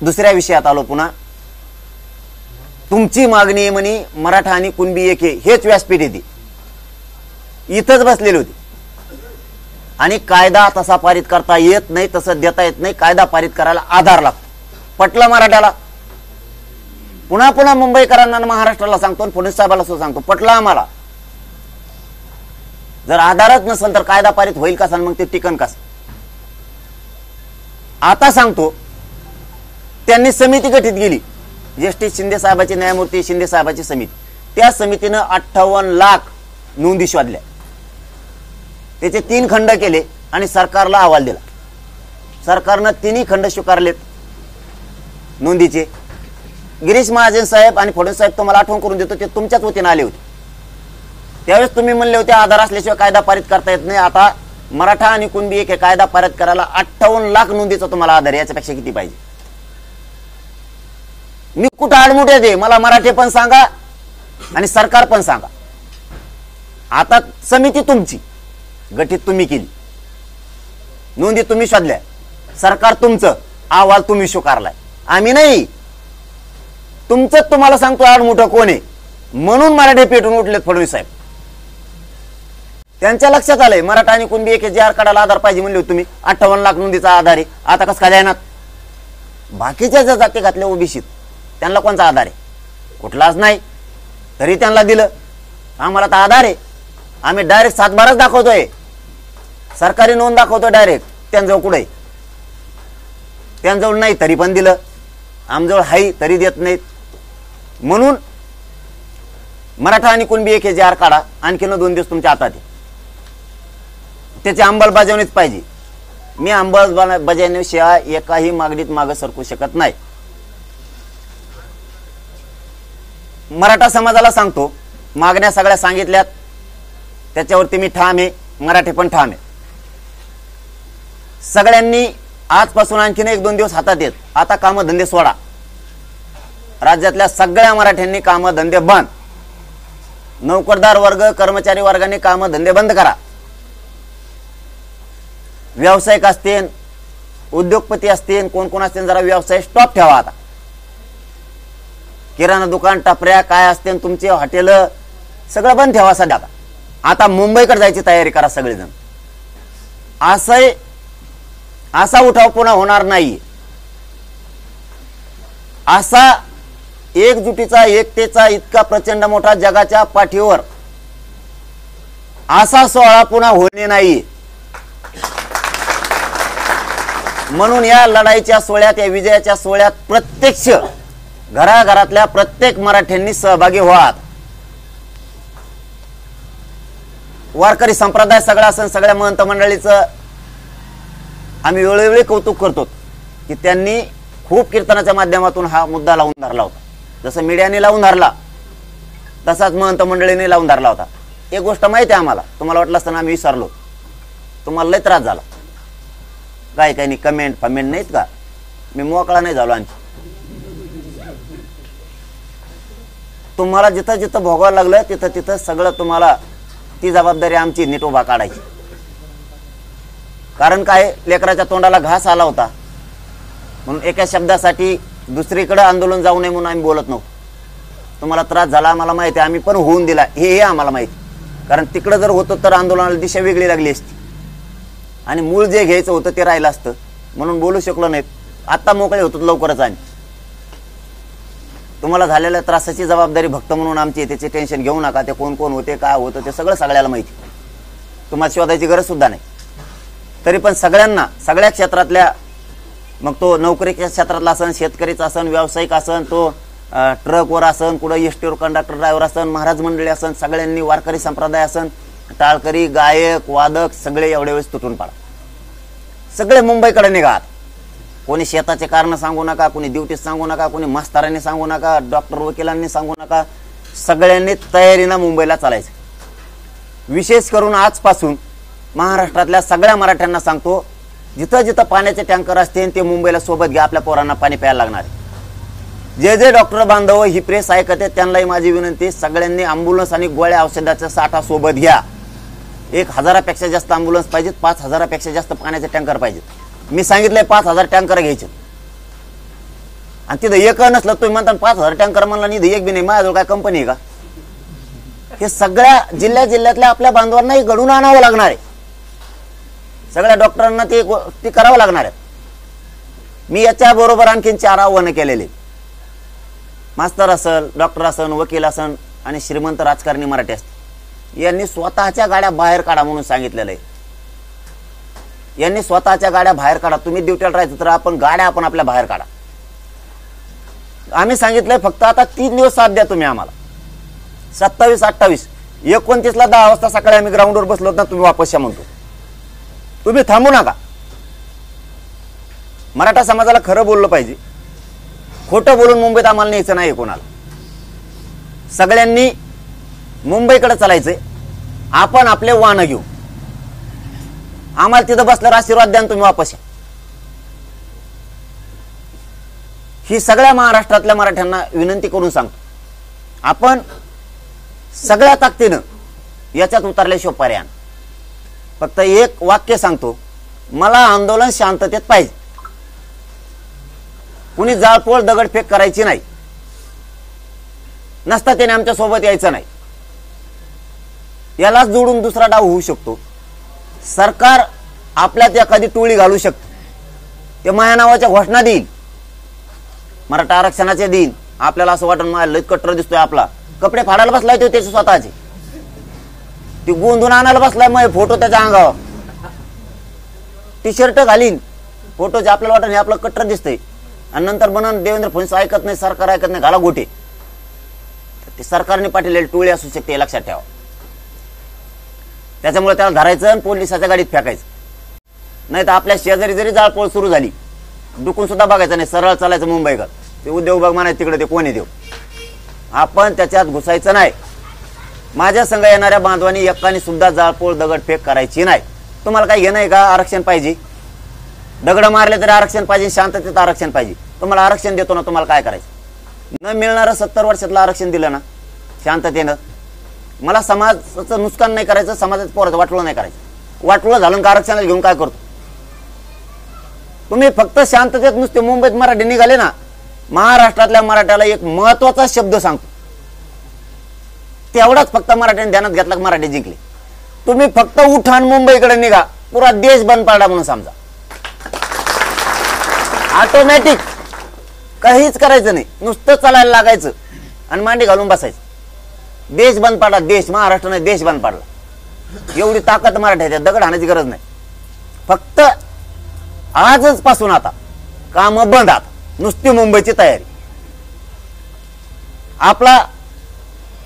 दुसऱ्या विषयात आलो पुन्हा, तुमची मागणी म्हणे मराठा आणि कुणबी एक हेच व्यासपीठ येते. इथंच बसलेली होती. आणि कायदा तसा पारित करता येत नाही, तसं देता येत नाही. कायदा पारित करायला आधार लागतो. पटलं मराठ्याला. पुन्हा पुन्हा मुंबईकरांना महाराष्ट्राला सांगतो, फडणवीस साहेबाला सुद्धा सांगतो, पटलं आम्हाला. जर आधारच नसेल तर कायदा पारित होईल कसा, मग ते टिकन कसा. आता सांगतो, त्यांनी समिती गठीत केली, जस्टिस शिंदे साहेबाची, न्यायमूर्ती शिंदे साहेबाची समिती. त्या समितीनं 58 लाख नोंदी शोधल्या. त्याचे 3 खंड केले आणि सरकारला अहवाल दिला. सरकारनं 3ही खंड स्वीकारलेत नोंदीचे. गिरीश महाजन साहेब आणि फडणवीस साहेब, तुम्हाला आठवण करून देतो, ते तुमच्याच वतीने आले होते. त्यावेळेस तुम्ही म्हणले होते आधार असल्याशिवाय कायदा पारित करता येत नाही. आता मराठा आणि कुणबी एक कायदा पारित करायला 58 लाख नोंदीचा तुम्हाला आधार. याच्यापेक्षा किती पाहिजे? मी कुठं आडमुठे दे, मला मराठी पण सांगा आणि सरकार पण सांगा. आता समिती तुमची गठीत तुम्ही केली, नोंदी तुम्ही शोधल्या, सरकार तुमचं, अहवाल तुम्ही स्वीकारलाय, आम्ही नाही. तुमचं तुम्हाला सांगतो आडमुठं कोण आहे म्हणून मराठे पेटून उठलेत फडणवीस साहेब. त्यांच्या लक्षात आलंय मराठा आणि कुणबी एक जे आर काढायला आधार पाहिजे म्हणले होते तुम्ही. 58 लाख नोंदीचा आधार आहे, आता कसं काय देणार? बाकीच्या ज्या जाती घातल्या ओबीसीत त्यांना कोणता आधार आहे? कुठलाच नाही. तरी त्यांना दिलं. आम्हाला तर आधार आहे, आम्ही डायरेक्ट 7/12 दाखवतोय, सरकारी नोंद दाखवतोय डायरेक्ट. त्यांजवळ कुठे? त्यांजवळ नाही तरी पण दिलं. आमजवळ हाई तरी देत नाहीत. म्हणून मराठा आणि कुणबी एक जे आर काढा, आणखीन 2 दिवस तुमच्या हातात आहे. त्याची अंमलबजावणीच पाहिजे. मी अंमलबजावणीशिवाय एकाही मागणीत मागे सरकू शकत नाही. मराठा समाजाला सांगतो, मागण्या सगळ्या सांगितल्यात, त्याच्यावरती मी ठाम आहे, मराठी पण ठाम आहे. सगळ्यांनी आजपासून आणखीन 1-2 दिवस हातात येत. आता कामधंदे सोडा. राज्यातल्या सगळ्या मराठ्यांनी कामधंदे बंद. नोकरदार वर्ग, कर्मचारी वर्गाने कामधंदे बंद करा. व्यावसायिक असतील, उद्योगपती असतील, कोण कोण असतील, जरा व्यवसाय स्टॉप ठेवा. आता किराणा दुकान, टपऱ्या काय असतील तुमचे, हॉटेल सगळं बंद ठेवा सध्या. आता मुंबईकडे जायची तयारी करा सगळेजण. असा उठाव पुन्हा होणार नाही. असा एकजुटीचा, एकतेचा इतका प्रचंड मोठा जगाच्या पाठीवर असा सोहळा पुन्हा होणे नाही. म्हणून या लढाईच्या सोहळ्यात, या विजयाच्या सोहळ्यात प्रत्यक्ष घराघरातल्या प्रत्येक मराठ्यांनी सहभागी व्हा. वारकरी संप्रदाय सगळा असन, सगळ्या महंत मंडळीचं आम्ही वेळोवेळी कौतुक करतो की त्यांनी खूप कीर्तनाच्या माध्यमातून हा मुद्दा लावून धरला होता. जसं मीडियाने लावून धरला तसाच महंत मंडळीने लावून धरला होता. एक गोष्ट माहिती आहे आम्हाला, तुम्हाला वाटलं असताना आम्ही विसरलो, तुम्हाला लय त्रास झाला. काय काही कमेंट फमेंट नाहीत का? मी मोकळा नाही झालो. आणखी तुम्हाला जिथं जिथं भोगावं लागलं तिथं तिथं सगळं तुम्हाला ती जबाबदारी आमची नीट उभा काढायची. कारण काय, लेकराच्या तोंडाला घास आला होता म्हणून एका शब्दासाठी दुसरीकडे आंदोलन जाऊ नये म्हणून आम्ही बोलत नव्हतो. तुम्हाला त्रास झाला आम्हाला माहिती आहे, आम्ही पण होऊन दिला हे आम्हाला माहिती. कारण तिकडं जर होतं तर आंदोलनाला दिशा वेगळी लागली असती आणि मूळ जे घ्यायचं होतं ते राहिलं असतं. म्हणून बोलू शकलो नाहीत. आता मोकळे होतो लवकरच. आणि तुम्हाला झालेल्या त्रासाची जबाबदारी भक्त म्हणून आमची, त्याचे टेन्शन घेऊ नका. ते कोण कोण होते, काय होतं ते सगळं सगळ्याला माहिती. तुम्हाला शोधायची गरज सुद्धा नाही. तरी पण सगळ्यांना, सगळ्या क्षेत्रातल्या, मग तो नोकरीच्या क्षेत्रातला असन, शेतकरीचा असन, व्यावसायिक असन, तो ट्रकवर असन, कुठं एसटीवर कंडक्टर ड्रायव्हर असन, महाराज मंडळी असन, सगळ्यांनी, वारकरी संप्रदाय असन, टाळकरी, गायक, वादक सगळे एवढ्या वेळेस तुटून पडा. सगळे मुंबईकडे निघा. कोणी शेताचे कारण सांगू नका, कोणी ड्युटीत सांगू नका, कोणी मास्तरांनी सांगू नका, डॉक्टर वकिलांनी सांगू नका. सगळ्यांनी तयारीनं मुंबईला चालायचं. विशेष करून आजपासून महाराष्ट्रातल्या सगळ्या मराठ्यांना सांगतो, जिथं जिथं पाण्याचे टँकर असतील ते मुंबईला सोबत घ्या. आपल्या पोरांना पाणी प्यायला लागणार आहे. जे जे डॉक्टर बांधव ही प्रेस ऐकते त्यांनाही माझी विनंती, सगळ्यांनी अँब्युलन्स आणि गोळ्या औषधाचा साठा सोबत घ्या. 1000पेक्षा जास्त अँब्युलन्स पाहिजेत, 5000पेक्षा जास्त पाण्याचे टँकर पाहिजेत. मी सांगितलंय 5000 टँकर घ्यायचे. आणि तिथं एक नसलं तुम्ही म्हणता 5000 टँकर म्हणला नाही, एक बी नाही. माझ्याजवळ काय कंपनी आहे का? हे सगळ्या जिल्ह्यातल्या आपल्या बांधवांनाही घडून आणावं लागणार आहे. सगळ्या डॉक्टरांना ते करावं लागणार आहे. मी याच्या बरोबर आणखीन 4 आव्हानं केलेले. मास्तर असेल, डॉक्टर असेल, वकील असेल आणि श्रीमंत राजकारणी मराठी असतील, यांनी स्वतःच्या गाड्या बाहेर काढा म्हणून सांगितलेलं आहे. यांनी स्वतःच्या गाड्या बाहेर काढा. तुम्ही ड्युटीला राहायचं तर आपण गाड्या आपल्या बाहेर काढा. आम्ही सांगितलंय फक्त आता 3 दिवस साथ द्या तुम्ही आम्हाला. 27, 28, 29ला 10 वाजता सकाळी आम्ही ग्राउंडवर बसलो ना, तुम्ही वापस या म्हणतो. तुम्ही थांबू नका. मराठा समाजाला खरं बोललं पाहिजे. खोटं बोलून मुंबईत आम्हाला न्यायचं नाही कोणाला. सगळ्यांनी मुंबईकडे चालायचंय. आपण आपले वाहन घेऊ. आम्हाला तिथं बसल्यावर आशीर्वाद द्या, तुम्ही वापस या. ही सगळ्या महाराष्ट्रातल्या मराठ्यांना विनंती करून सांगतो. आपण सगळ्या ताकदीनं याच्यात उतरल्याशिवाय पर्याय नाही. फक्त एक वाक्य सांगतो, मला आंदोलन शांततेत पाहिजे. कुणी जाळपोळ दगडफेक करायची नाही. नसता त्याने आमच्या सोबत यायचं नाही. यालाच जोडून दुसरा डाव होऊ शकतो. सरकार आपल्यात एखादी टोळी घालू शकते, ते माया नावाच्या घोषणा देईल, मराठा आरक्षणाचे देईल. आपल्याला असं वाटून मला लय कट्टर दिसतोय, आपला कपडे फाडायला बसलाय तो त्याचे स्वतःचे, ती गोंधून आणायला बसलाय, मग फोटो त्याच्या अंगावर टी शर्ट घालीन, फोटोचे आपल्याला वाटत हे आपलं कट्टर दिसतंय. आणि नंतर म्हणून देवेंद्र फडणवीस ऐकत नाही, सरकार ऐकत नाही, घाला गोटे. ते सरकारने पाठवलेली टोळी असू शकते, हे लक्षात ठेवा. त्याच्यामुळे त्याला धरायचं आणि पोलिसाच्या गाडीत फेकायचं. नाही तर आपल्या शेजारी जरी जाळपोळ सुरू झाली, डुकून सुद्धा बघायचं नाही, सरळ चालायचं मुंबईकर. ते उद्योग बघ म्हणायचं तिकडे, ते कोणी देऊ, आपण त्याच्यात घुसायचं नाही. माझ्या संघ येणाऱ्या बांधवांनी एकाने सुद्धा जाळपोळ दगडफेक करायची नाही. तुम्हाला काही घेणं आहे का? आरक्षण पाहिजे, दगड मारले तरी आरक्षण पाहिजे, शांततेत आरक्षण पाहिजे. तुम्हाला आरक्षण देतो ना, तुम्हाला काय करायचं? न मिळणारं 70 वर्षातलं आरक्षण दिलं ना शांततेनं. मला समाजाचं नुकसान नाही करायचं, समाजाचं पोराचं वाटलं नाही करायचं. वाटलं झालं का आरक्षणाला घेऊन काय करतो? तुम्ही फक्त शांततेत नुसते मुंबईत मराठी निघाले ना, महाराष्ट्रातल्या मराठ्याला एक महत्वाचा शब्द सांगतो, तेवढाच फक्त मराठ्याने ध्यानात घेतला, मराठी जिंकले. तुम्ही फक्त उठाण मुंबईकडे निघा, पुरा देश बंद पाडला म्हणून समजा. ऑटोमॅटिक काहीच करायचं नाही, नुसतं चालायला लागायचं आणि मांडी घालून बसायचं. देश बंद पाडला, देश, महाराष्ट्राने देश बंद पाडला. एवढी ताकद मराठ्याच्या, दगड हाणायची गरज नाही. फक्त आजच पासून आता काम बंद, आता नुसती मुंबईची तयारी. आपला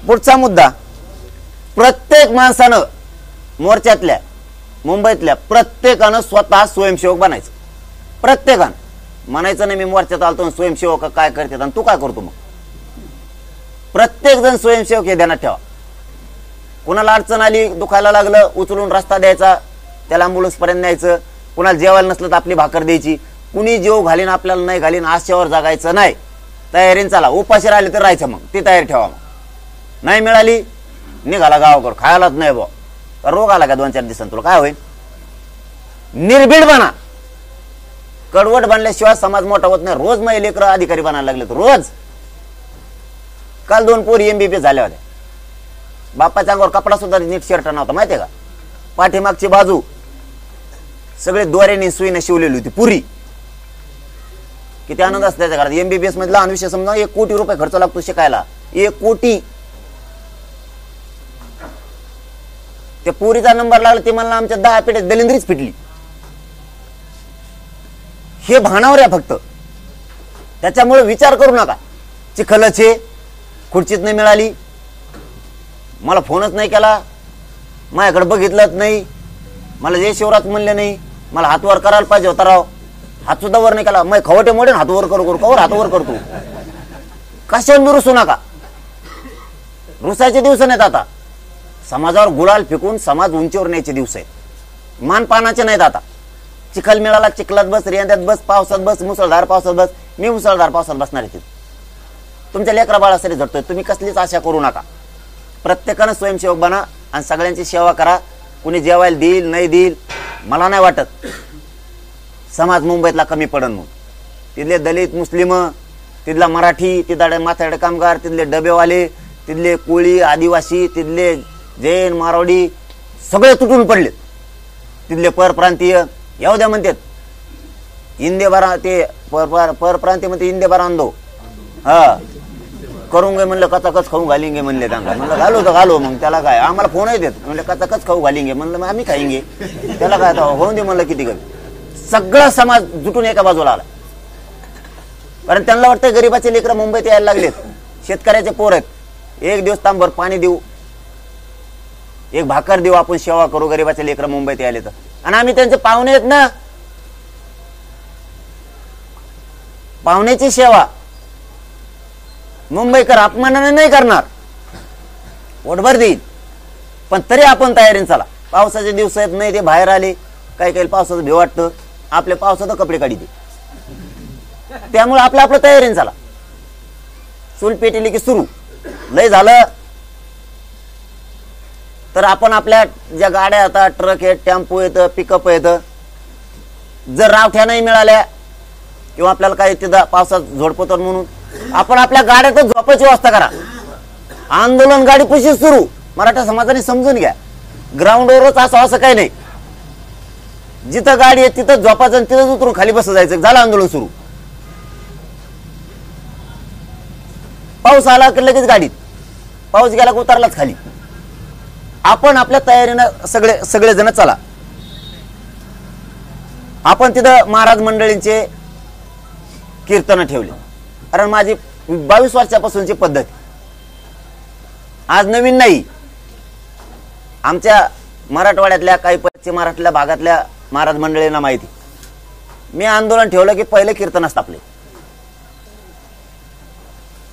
पुढचा मुद्दा, प्रत्येक माणसानं, मोर्चातल्या मुंबईतल्या प्रत्येकानं स्वतः स्वयंसेवक बनायचं. प्रत्येकानं म्हणायचं नाही मी मोर्चात आलतो, स्वयंसेवक काय करतात आणि तू काय करतो. मग प्रत्येक जण स्वयंसेवक हे ध्यानात ठेवा. कुणाला अडचण आली, दुखायला लागलं, उचलून रस्ता द्यायचा, त्याला अँब्युलन्स पर्यंत न्यायचं. कुणाला जेवायला नसलं तर आपली भाकर द्यायची. कुणी जेव घालीन आपल्याला नाही घालीन आशेवर जगायचं नाही. तयारीने चला, उपाशी राहिले तर राहायचं, मग ती तयारी ठेवा. मग नाही मिळाली निघाला गावाकडं, खायलाच नाही बा, रोग आला का 2-4 दिवसांत तुला काय होईल? निर्भीड बना. कडवट बनल्याशिवाय समाज मोठा होत नाही. रोज मग लेकरं अधिकारी बनायला लागले, रोज. काल 2 पोरी MBBS झाल्या होत्या. बापाच्या अंगावर कपडा सुद्धा नीट शर्ट नव्हता, माहितीये का? पाठीमागची बाजू सगळे दोऱ्याने सुईने शिवलेली होती पुरी. किती आनंद असतो त्याच्या घरात. MBBS मध्ये लहान विषय समजा 1 कोटी रुपये खर्च लागतो शिकायला, 1 कोटी. त्या पुरीचा नंबर लागला, ते म्हणला आमच्या 10 पेठेत दलिंद्रीच फिटली. हे भानावर आहे फक्त. त्याच्यामुळे विचार करू नका. चिखलचे खुर्चीत नाही मिळाली, मला फोनच नाही केला, माझ्याकडे बघितलंच नाही, मला जय शिवराज म्हणले नाही, मला हातवर करायला पाहिजे होता राव, हात सुद्धा वर नाही केला. मग खवटे मोडे हातवर करू कवर हातवर करतो. कशावर रुसू नका. रुसायचे दिवस नाहीत आता. समाजावर गुलाल फेकून समाज उंचीवर न्यायचे दिवस आहेत, मानपानाचे नाहीत आता. चिखल मिळाला, चिखलात बस, रेंद्यात बस, पावसात बस, मुसळधार पावसात बस. मी मुसळधार पावसात बसणार आहे. तुमच्या लेकरा बाळासाठी झटतोय, तुम्ही कसलीच आशा करू नका. प्रत्येकानं स्वयंसेवक बना आणि सगळ्यांची सेवा करा. कुणी जेवायला देईल नाही देईल मला नाही वाटत समाज मुंबईतला कमी पडन म्हणून. तिथले दलित, मुस्लिम, तिथला मराठी, तिथले माथाडे कामगार, तिथले डबेवाले, तिथले कोळी, आदिवासी, तिथले जैन, मारवाडी सगळे तुटून पडले. तिथले परप्रांतीय येऊ द्या म्हणतात. इंदे बारा ते परप्रांतीय म्हणते इंदे बारा अंदो, हा करून गे म्हणलं कचाकच खाऊ घालिंगे म्हणले त्यांना. म्हणलं घालू तर घालू, मग त्याला काय, आम्हाला फोनही देत म्हणलं कचाकच खाऊ घालिंगे. म्हणलं मग आम्ही खाईंगे, त्याला काय होऊन दे म्हणलं. किती गरीब सगळा समाज जुटून एका बाजूला आला. कारण त्यांना वाटतं गरीबाचे लेकरं मुंबईत यायला लागलेत, शेतकऱ्याचे पोर आहेत, एक दिवस तांबर पाणी देऊ, एक भाकर देऊ, आपण सेवा करू, गरीबाचे लेकरं मुंबईत यायले तर. आणि आम्ही त्यांचे पाहुणे आहेत ना, पाहुण्याची सेवा मुंबईकर अपमानाने नाही करणार, पोटभर देईल. पण तरी आपण तयारीने चला. पावसाचे दिवस आहेत, नाही ते बाहेर आले, काही काही पावसाचं भीव वाटतं, आपले पावसाचं कपडे काढी दे. त्यामुळे आपलं तयारीने चला. चूल पेटली की सुरू. लय झालं तर आपण आपल्या ज्या गाड्या आता, ट्रक आहेत, टेम्पो येतं, पिकअप येतं, जर रावठ्या नाही मिळाल्या किंवा आपल्याला काही तिथं पावसात झोडपत म्हणून आपण आपल्या गाड्यातच झोपायची व्यवस्था करा. आंदोलन गाडी पुशी सुरू. मराठा समाजाने समजून घ्या. ग्राउंडवरच असं काही नाही. जिथं गाडी आहे तिथं झोपायचं, तिथंच उतरून खाली बस जायचं. झालं आंदोलन सुरू. पाऊस आला की लगेच गाडीत, पाऊस गेला की उतरलाच खाली. आपण आपल्या तयारीनं सगळेजण चला. आपण तिथं महाराज मंडळींचे कीर्तन ठेवले. कारण माझी 22 वर्षापासूनची पद्धत आज नवीन नाही. आमच्या मराठवाड्यातल्या काही पश्चिम महाराष्ट्रातल्या भागातल्या महाराज मंडळींना माहिती. मी आंदोलन ठेवलं की पहिले कीर्तनच तापले.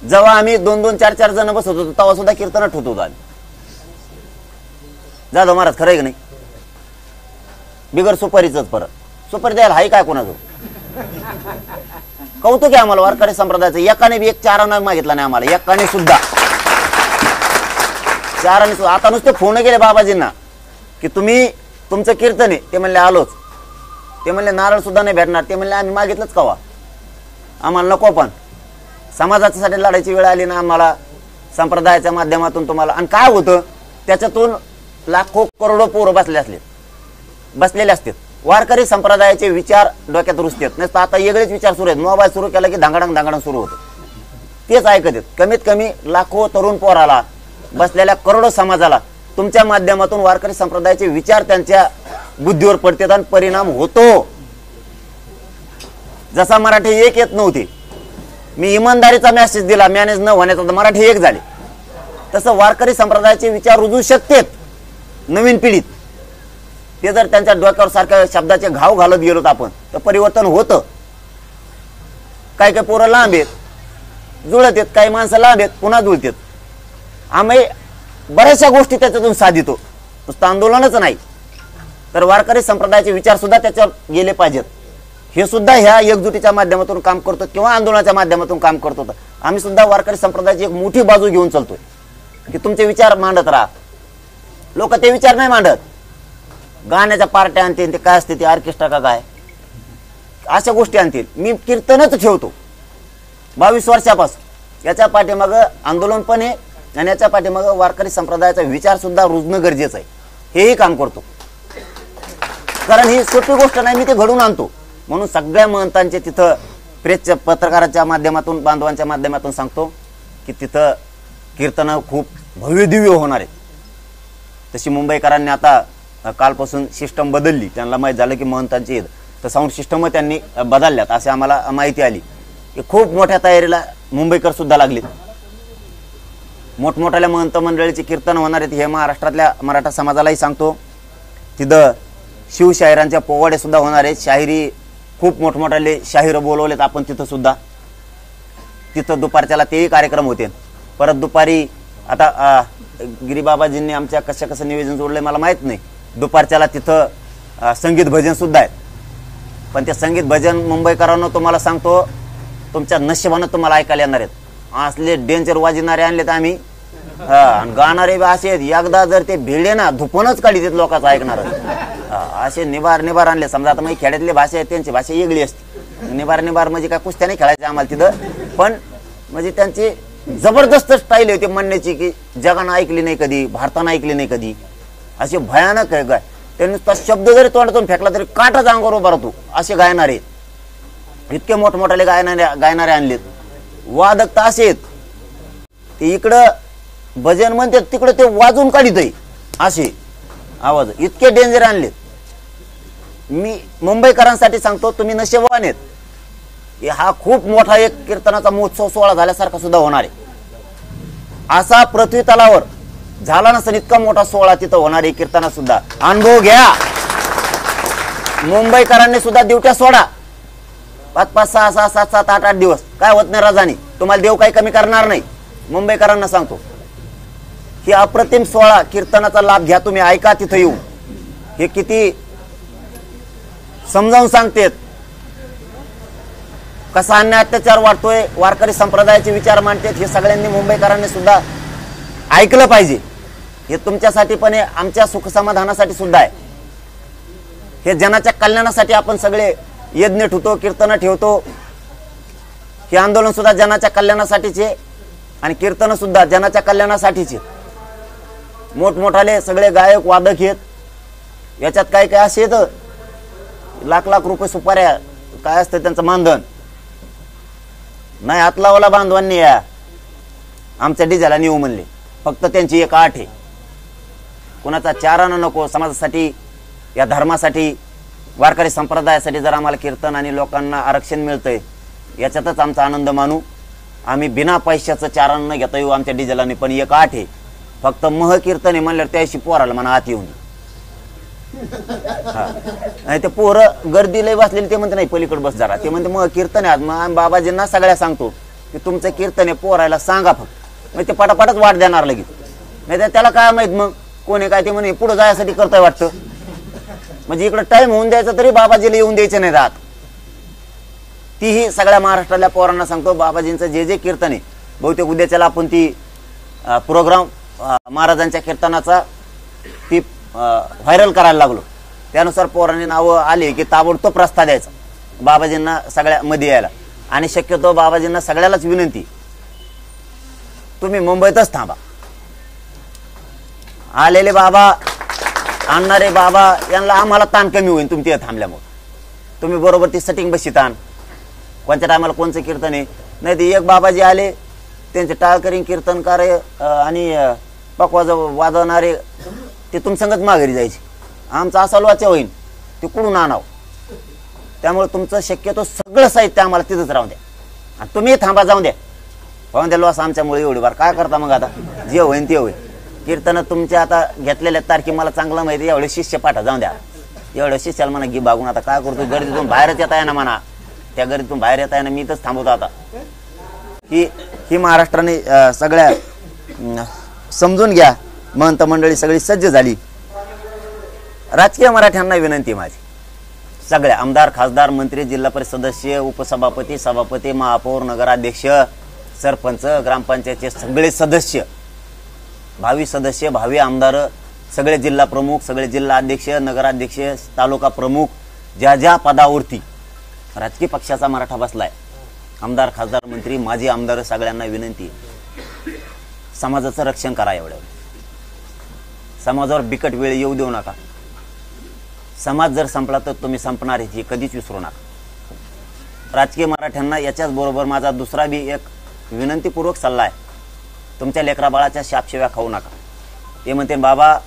जेव्हा आम्ही 2-2, 4-4 जण बसत होतो तेव्हा सुद्धा कीर्तन ठेवत होतो आम्ही. जाधव महाराज खरं आहे की नाही? बिगर सुपारीच परत सुपारी द्यायला हाय काय कोणाचं? कौतुक आहे आम्हाला वारकरी संप्रदायाचं. एकाने बी एक चारानं मागितला नाही आम्हाला, एकाने सुद्धा चाराने सुद्धा. आता नुसते फोन गेले बाबाजींना की तुम्ही तुमचं कीर्तन आहे. ते म्हणले आलोच. ते म्हणले नारळ सुद्धा नाही भेटणार. ते म्हणले आम्ही मागितलंच कवा, आम्हाला नको. पण समाजासाठी लढायची वेळ आली ना आम्हाला संप्रदायाच्या माध्यमातून तुम्हाला. आणि काय होतं त्याच्यातून लाखो करोडो पोरं बसलेले असतात. वारकरी संप्रदायाचे विचार डोक्यात रुजतात. नसतं आता वेगळेच विचार सुरू आहेत. मोबाईल सुरू केला की धांगडांग सुरू होतं. तेच ऐकत आहेत. कमीत कमी लाखो तरुण पोराला, बसलेल्या करोडो समाजाला तुमच्या माध्यमातून वारकरी संप्रदायाचे विचार त्यांच्या बुद्धीवर पडतात आणि परिणाम होतो. जसा मराठी एक येत नव्हते, मी इमानदारीचा मेसेज दिला मॅनेज न होण्याचा, तर मराठी एक झाले. तसं वारकरी संप्रदायाचे विचार रुजू शकतात नवीन पिढीत. ते जर त्यांच्या डोक्यावर सारख्या शब्दाचे घाव घालत गेलो आपण तर परिवर्तन होतं. काही काही पोरं लांब आहेत, जुळत आहेत. काही माणसं लांब आहेत, पुन्हा जुळतात. आम्ही बऱ्याचशा गोष्टी त्याच्यातून साधितो. नुसतं आंदोलनच नाही तर वारकरी संप्रदायाचे विचार सुद्धा त्याच्यावर गेले पाहिजेत. हे सुद्धा ह्या एकजुटीच्या माध्यमातून काम करतो किंवा आंदोलनाच्या माध्यमातून काम करतो. आम्ही सुद्धा वारकरी संप्रदायाची एक मोठी बाजू घेऊन चालतोय की तुमचे विचार मांडत राहा. लोक ते विचार नाही मांडत. गाण्याच्या पार्ट्या आणतील, ते काय असते ते ऑर्केस्ट्रा का काय अशा गोष्टी आणतील. मी कीर्तनच ठेवतो 22 वर्षापासून. याच्या पाठीमागं आंदोलन पण आहे आणि याच्या पाठीमागं वारकरी संप्रदायाचा विचार सुद्धा रुजणं गरजेचं आहे. हेही काम करतो. कारण ही सोपी गोष्ट नाही, मी ते घडून आणतो. म्हणून सगळ्या महंतांचे तिथं प्रेसच्या पत्रकाराच्या माध्यमातून, बांधवांच्या माध्यमातून सांगतो की तिथं कीर्तनं खूप भव्य दिव्य होणार आहेत. तशी मुंबईकरांनी आता कालपासून सिस्टम बदलली. त्यांना माहीत झालं की महंतांची ईद, तर साऊंड सिस्टम त्यांनी बदलल्यात असे आम्हाला माहिती आली. की खूप मोठ्या तयारीला मुंबईकर सुद्धा लागलेत. मोठमोठ्या महंत मंडळीचे कीर्तन होणार आहेत. हे महाराष्ट्रातल्या मराठा समाजालाही सांगतो. तिथं शिवशाहिरांच्या पोवाडे सुद्धा होणार आहेत. शाहिरी खूप मोठमोठ्याले शाहीर बोलवलेत आपण तिथं सुद्धा. तिथं दुपारच्याला तेही कार्यक्रम होते. परत दुपारी आता गिरीबाबाजींनी आमच्या कसं नियोजन जोडलंय मला माहीत नाही. दुपारच्याला तिथं संगीत भजन सुद्धा आहेत. पण ते संगीत भजन मुंबईकरांना तुम्हाला सांगतो तुमच्या नशिबानं तुम्हाला ऐकायला येणार आहेत. असले डेंजर वाजणारे आणलेत आम्ही. आणि गाणारे असे आहेत, एकदा जर ते भिडले ना धुपूनच काढीत लोकांचं ऐकणार. असे निबार आणले. समजा आता मग खेड्यातली भाषा आहे, त्यांची भाषा वेगळी असते. निबार म्हणजे काय कुस्त्या नाही खेळायचे आम्हाला तिथं. पण म्हणजे त्यांची जबरदस्त स्टाईल होती म्हणण्याची की जगानं ऐकली नाही कधी, भारतानं ऐकली नाही कधी. असे भयानक आहे. काय ते नुसता शब्द जरी तोंडातून फेकला तरी काटाच अंगावर उभा राहतो असे गायणारे. इतके मोठमोठाले गायणारे आणलेत. वादक तर असे आहेत ते इकडं भजन म्हणतात तिकडं ते वाजून काढित आहे असे आवाज. इतके डेंजर आणलेत. मी मुंबईकरांसाठी सांगतो तुम्ही नशीबवान आहेत. हा खूप मोठा एक कीर्तनाचा महोत्सव सोहळा झाल्यासारखा सुद्धा होणार आहे. असा पृथ्वी तलावर झाला नसेल इतका मोठा सोहळा तिथं होणार आहे. कीर्तनात सुद्धा अनुभव घ्या. मुंबईकरांनी सुद्धा ड्युट्या सोडा. 5-5, 6-6, 7-7, 8-8 दिवस काय होत नाही राजानी. तुम्हाला देव काही कमी करणार नाही. मुंबईकरांना सांगतो ही अप्रतिम सोहळा कीर्तनाचा लाभ घ्या. तुम्ही ऐका तिथं येऊ. हे किती समजावून सांगतेत कसा अन्याय अत्याचार वाढतोय. वारकरी संप्रदायाचे विचार मांडतात. हे सगळ्यांनी मुंबईकरांनी सुद्धा ऐकलं पाहिजे. हे तुमच्यासाठी पण आहे, आमच्या सुख समाधानासाठी सुद्धा आहे. हे जनाच्या कल्याणासाठी आपण सगळे यज्ञ ठेवतो, कीर्तन ठेवतो. हे आंदोलन सुद्धा जनाच्या कल्याणासाठीचे आणि कीर्तन सुद्धा जनाच्या कल्याणासाठीचे. मोठमोठाले सगळे गायक वादक आहेत, याच्यात काय काय असे येतं, लाख लाख रुपये सुपाऱ्या, काय असतं त्यांचं मानधन नाही. हात लावला बांधवांनी या आमच्या डीजेला नेऊ म्हणले. फक्त त्यांची एक आठ आहे, कुणाचा चारानं नको. समाजासाठी, या धर्मासाठी, वारकरी संप्रदायासाठी जर आम्हाला कीर्तन आणि लोकांना आरक्षण मिळतंय, याच्यातच आमचा आनंद मानू. आम्ही बिना पैशाचं चारानं घेता येऊ आमच्या डीजेला नाही. पण एक आठ आहे, फक्त मह कीर्तन आहे म्हणल्यावर त्याशी पोराला म्हणा आत येऊन. नाही ते पोरं गर्दी लय बसलेली, ते म्हणते नाही पलीकडे बस जरा, ते म्हणते मग कीर्तन आहे. मग बाबाजींना सगळ्या सांगतो की तुमचं कीर्तन आहे, पोरायला सांगा फक्त. मग ते पटापटच वाट देणार लगेच. नाही तर त्याला काय माहित मग कोणी काय, ते म्हणे पुढे जायसाठी करताय वाटतं. म्हणजे इकडे टाइम होऊन द्यायचा तरी बाबाजीला येऊन द्यायचे नाही राहत. तीही सगळ्या महाराष्ट्रातल्या पोरांना सांगतो, बाबाजींचं जे जे कीर्तन आहे, बहुतेक उद्याच्याला आपण ती प्रोग्राम महाराजांच्या कीर्तनाचा ती व्हायरल करायला लागलो. त्यानुसार पोरांनी नावं आली की ताबडतोब प्रस्ताव द्यायचा बाबाजींना सगळ्या मध्ये यायला. आणि शक्यतो बाबाजींना सगळ्यालाच विनंती, तुम्ही मुंबईतच थांबा. आलेले बाबा, आणणारे बाबा, यांना आम्हाला ताण कमी होईल तुमची थांबल्यामुळे. तुम्ही बरोबर ती सेटिंग बशी ताण, कोणत्या टायमाला कोणचं कीर्तन आहे. नाही ते एक बाबाजी आले, त्यांचे टाळकरी कीर्तनकार आणि पकवाज वाजवणारे ते तुमसंगत माघारी जायचे. आमचा असा वाचा होईल ते कुठून आणावं. त्यामुळे तुमचं शक्यतो सगळं साहित्य आम्हाला तिथंच राहून द्या आणि तुम्ही थांबा, जाऊन द्या. पाहून द्या लॉस आमच्यामुळे एवढी बार काय करता मग. आता जे होईल ते होईल. कीर्तन तुमच्या आता घेतलेल्या तारखे मला चांगलं माहिती. एवढे शिष्य पाठा, जाऊन द्या. एवढं शिष्याला म्हणा गी बागून आता काय करतो, गर्दीतून बाहेरच येता आहे ना म्हणा. त्या गर्दीतून बाहेर येता आहे ना, मी इथंच थांबवतो आता. ही महाराष्ट्राने सगळ्या समजून घ्या. महंत मंडळी सगळी सज्ज झाली. राजकीय मराठ्यांना विनंती माझी, सगळ्या आमदार, खासदार, मंत्री, जिल्हा परिषद सदस्य, उपसभापती, सभापती, महापौर, नगराध्यक्ष, सरपंच, ग्रामपंचायतचे सगळे सदस्य, भावी सदस्य, भावी आमदार, सगळे जिल्हा प्रमुख, सगळे जिल्हा अध्यक्ष, नगराध्यक्ष, तालुका प्रमुख, ज्या ज्या पदावरती राजकीय पक्षाचा मराठा बसलाय, आमदार, खासदार, मंत्री, माजी आमदार, सगळ्यांना विनंती, समाजाचं रक्षण करा. एवढं समाजावर बिकट वेळ येऊ देऊ नका. समाज जर संपला तर तुम्ही संपणार आहे, हे कधीच विसरू नका. राजकीय मराठ्यांना याच्याच बरोबर माझा दुसरा बी एक विनंतीपूर्वक सल्ला आहे, तुमच्या लेकरा बाळाच्या शापशिव्या खाऊ नका. ते म्हणते बाबा,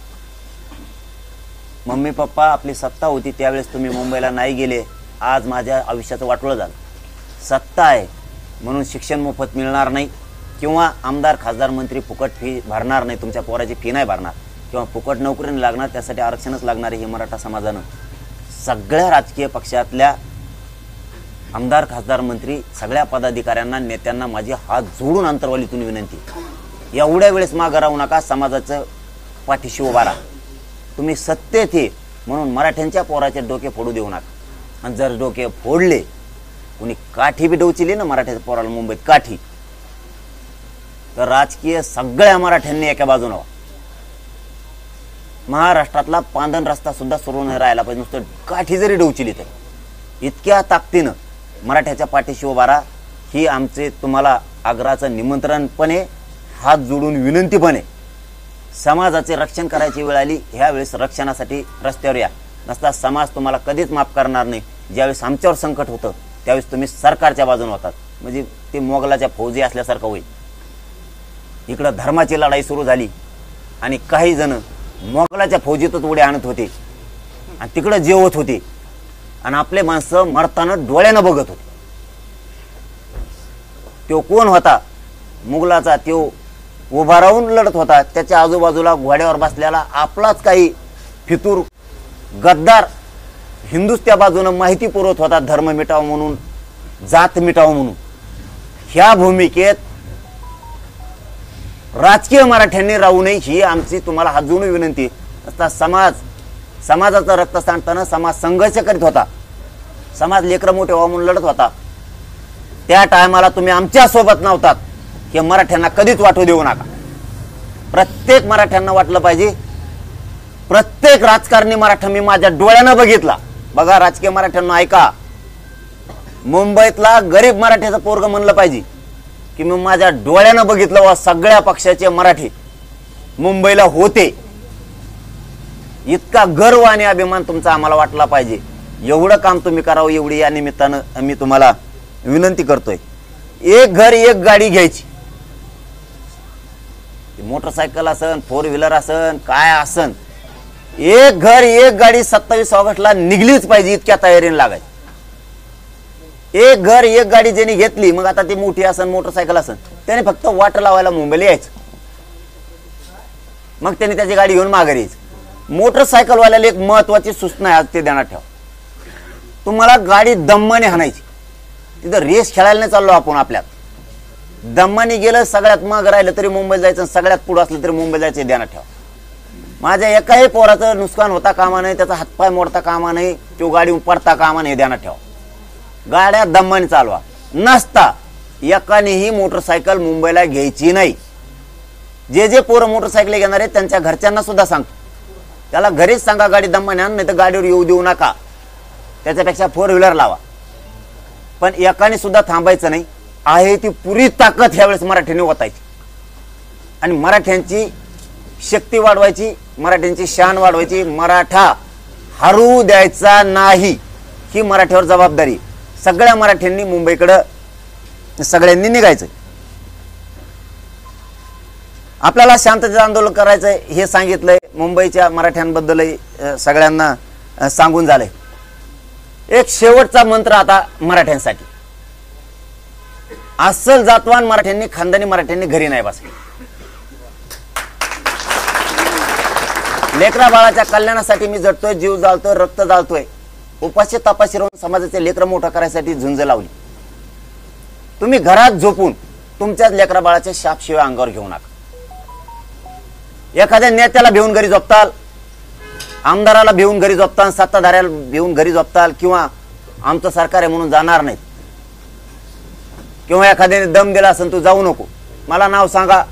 मम्मी पप्पा आपली सत्ता होती त्यावेळेस तुम्ही मुंबईला नाही गेले, आज माझ्या आयुष्याचं वाटोळं झालं. सत्ता आहे म्हणून शिक्षण मोफत मिळणार नाही, किंवा आमदार, खासदार, मंत्री फुकट फी भरणार नाही, तुमच्या पोराची फी नाही भरणार, किंवा फुकट नोकरी नाही लागणार, त्यासाठी आरक्षणच लागणार आहे. हे मराठा समाजानं सगळ्या राजकीय पक्षातल्या आमदार, खासदार, मंत्री, सगळ्या पदाधिकाऱ्यांना, नेत्यांना माझी हात जोडून अंतरवालीतून विनंती, एवढ्या वेळेस मागं राहू नका. समाजाचं पाठीशी उभा राहा. तुम्ही सत्तेत आहे म्हणून मराठ्यांच्या पोराचे डोके फोडू देऊ नका. आणि जर डोके फोडले, कुणी काठी बी डोचिली ना मराठ्याच्या पोराला मुंबईत काठी, तर राजकीय सगळ्या मराठ्यांनी एका बाजूने व्हा. महाराष्ट्रातला पांधन रस्ता सुद्धा सुरू नाही राहायला पाहिजे. नुसतं काठी जरी डोचिली तर इतक्या ताकदीनं मराठ्याच्या पाठीशी उभा राहा. ही आमचे तुम्हाला आग्रहाचं निमंत्रण पण आहे, हात जोडून विनंती पण आहे. समाजाचे रक्षण करायची वेळ आली, ह्या वेळेस रक्षणासाठी रस्त्यावर या. नसता समाज तुम्हाला कधीच माफ करणार नाही. ज्यावेळेस आमच्यावर संकट होतं त्यावेळेस तुम्ही सरकारच्या बाजूने होतात, म्हणजे ते मोगलाच्या फौजी असल्यासारखं होईल. इकडं धर्माची लढाई सुरू झाली आणि काही जण मोगलाच्या फौजीतच उड्या आणत होते आणि तिकडं जेवत होते आणि आपले माणसं मरताना डोळ्यानं बघत होते. तो कोण होता? मुघलाचा. तो उभा राहून लढत होता. त्याच्या आजूबाजूला घोड्यावर बसलेला आपलाच काही फितूर गद्दार हिंदूच त्या बाजूनं माहिती पुरवत होता, धर्म मिटाव म्हणून, जात मिटाव म्हणून. ह्या भूमिकेत राजकीय मराठ्यांनी राहू नये ही आमची तुम्हाला हात जोडून विनंती. असता समाजाचं रक्त सांडताना समाज संघर्ष करीत होता, समाज लेकरं मोठे व्हावं म्हणून लढत होता. त्या टायमाला तुम्ही आमच्या सोबत नव्हतात हे मराठ्यांना कधीच वाटू देऊ नका. प्रत्येक मराठ्यांना वाटलं पाहिजे, प्रत्येक राजकारणी मराठा मी माझ्या डोळ्यानं बघितला. बघा राजकीय मराठ्यांना ऐका, मुंबईतला गरीब मराठ्याचं पोरग म्हणलं पाहिजे की मी माझ्या डोळ्यानं बघितलं वा सगळ्या पक्षाचे मराठी मुंबईला होते, इतका गर्व आणि अभिमान तुमचा आम्हाला वाटला पाहिजे. एवढं काम तुम्ही करावं एवढी या निमित्तानं मी तुम्हाला विनंती करतोय. एक घर एक गाडी घ्यायची, मोटरसायकल असन, 4 व्हीलर असन, काय असन, एक घर एक गाडी 27 ऑगस्टला निघलीच पाहिजे, इतक्या तयारीने लागायची. एक घर एक गाडी ज्यांनी घेतली, मग आता ती मोठी असन मोटरसायकल असन, त्याने फक्त वाट लावायला मुंबईला यायचं, मग त्याने त्याची गाडी घेऊन माघारी यायचं. मोटरसायकलवाल्याला एक महत्वाची सूचना आहे, आज ते ध्यानात ठेवा. तुम्हाला गाडी दम्माने हाणायची. तिथं रेस खेळायला नाही चाललो आपण, आपल्यात दम्माने गेलं, सगळ्यात माग राहिलं तरी मुंबईला जायचं, सगळ्यात पुढे असलं तरी मुंबईला जायचं, ध्यानात ठेवा. माझ्या एकाही पोराचं नुकसान होता कामा नाही, त्याचा हातपाय मोडता कामा नाही, तो गाडी पडता कामा नाही, ध्यानात ठेवा. गाड्या दम्माने चालवा. नसता एकानेही मोटरसायकल मुंबईला घ्यायची नाही. जे जे पोरं मोटरसायकल घेणार आहेत त्यांच्या घरच्यांना सुद्धा सांगतो, त्याला घरीच सांगा गाडी दम्माने आण, नाही तर गाडीवर येऊ देऊ नका, त्याच्यापेक्षा 4 व्हीलर लावा. पण एकाने सुद्धा थांबायचं नाही. आहे ती पुरी ताकद ह्यावेळेस मराठ्यांनी ओतायची आणि मराठ्यांची शक्ती वाढवायची, मराठ्यांची शान वाढवायची. मराठा हरू द्यायचा नाही, ही मराठ्यावर जबाबदारी. सगळ्या मराठ्यांनी मुंबईकडे सगळ्यांनी निघायचं. आपल्याला शांततेचं आंदोलन करायचंय हे सांगितलंय, मुंबईच्या मराठ्यांबद्दलही सगळ्यांना सांगून झालंय. एक शेवटचा मंत्र आता मराठ्यांसाठी. अस्सल जातवान मराठ्यांनी, खानदानी मराठ्यांनी घरी नाही बसले. लेकरा बाळाच्या कल्याणासाठी मी जटतोय, जीव जाळतोय, रक्त जाळतोय. उपाशी तपाशी राहून समाजाचे लेकर मोठं करायसाठी झुंज लावली. तुम्ही घरात झोपून तुमच्याच लेकरा बाळाच्या शापशिवाय अंगावर घेऊ नका. एखाद्या नेत्याला भिवून घरी झोपताल, आमदाराला भिवून घरी झोपताल, सत्ताधाऱ्याला भिवून घरी झोपताल, किंवा आमचं सरकार आहे म्हणून जाणार नाहीत, किंवा एखाद्याने दम दिला असेल तू जाऊ नको, मला नाव सांगा.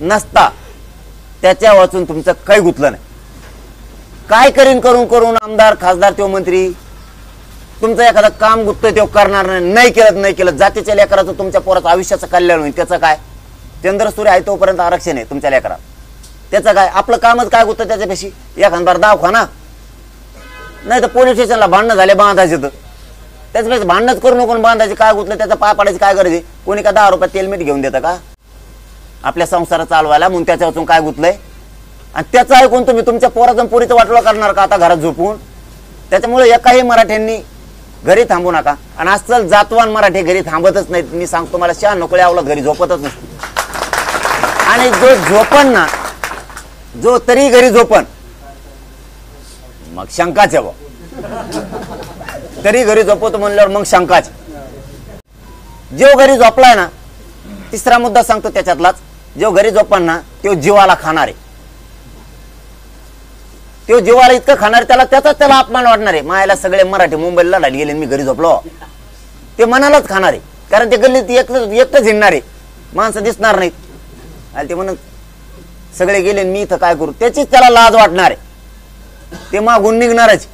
नसता त्याच्या वाचून तुमचं काही गुतलं नाही. काय करीन करून करून आमदार खासदार तो मंत्री, तुमचं एखादं काम गुततोय तो करणार नाही. नाही केलं जातीच्या लेकराचं तुमच्या पोराचं आयुष्याचं कल्याण होईल. त्याचं काय? चंद्रसूर्य आहे तोपर्यंत आरक्षण आहे तुमच्या लेकरात, त्याचं काय? आपलं कामच काय गुततं त्याच्यापेशी? एखादा दवाखाना नाही तर पोलीस स्टेशनला भांडणं झाले बांधायचे, तर त्याच्यापेक्षा भांडणच करू नको, बांधायचे काय गुतलं, त्याचा पाय पाडायची काय गरज आहे? कोणी का 10 रुपयात तेलमीठ घेऊन देतं का आपल्या संसार चालवायला? म्हणून त्याच्या वाचून काय गुतलंय? आणि त्याचं ऐकून तुम्ही तुमच्या पोराचं पुरीचं वाटोळं करणार का आता घरात झोपून? त्याच्यामुळे एकाही मराठ्यांनी घरी थांबू नका. आणि अस्सल जातवान मराठी घरी थांबतच नाहीत. मी सांगतो, मला 96 नोकळी आवलं घरी झोपतच नसते. आणि जो झोपन ना, जो तरी घरी झोपन, मग शंकाच आहे. तरी घरी झोपतो म्हणल्यावर मग शंकाच. जो घरी झोपलाय ना, तिसरा मुद्दा सांगतो त्याच्यातलाच, जो घरी झोपन ना तो जीवाला खाणार आहे. तो जीवाला इतकं खाणार, त्याला अपमान वाटणार आहे. मायाला सगळे मराठी मुंबईला लढायला गेले, मी घरी झोपलो, ते मनालाच खाणार आहे. कारण ते गल्लीत एकटंच हिंडणार आहे, माणसं दिसणार नाहीत. आणि ते म्हणून सगळे गेले, मी इथं काय करू, त्याचीच त्याला लाज वाटणार आहे. ते मागून निघणारच.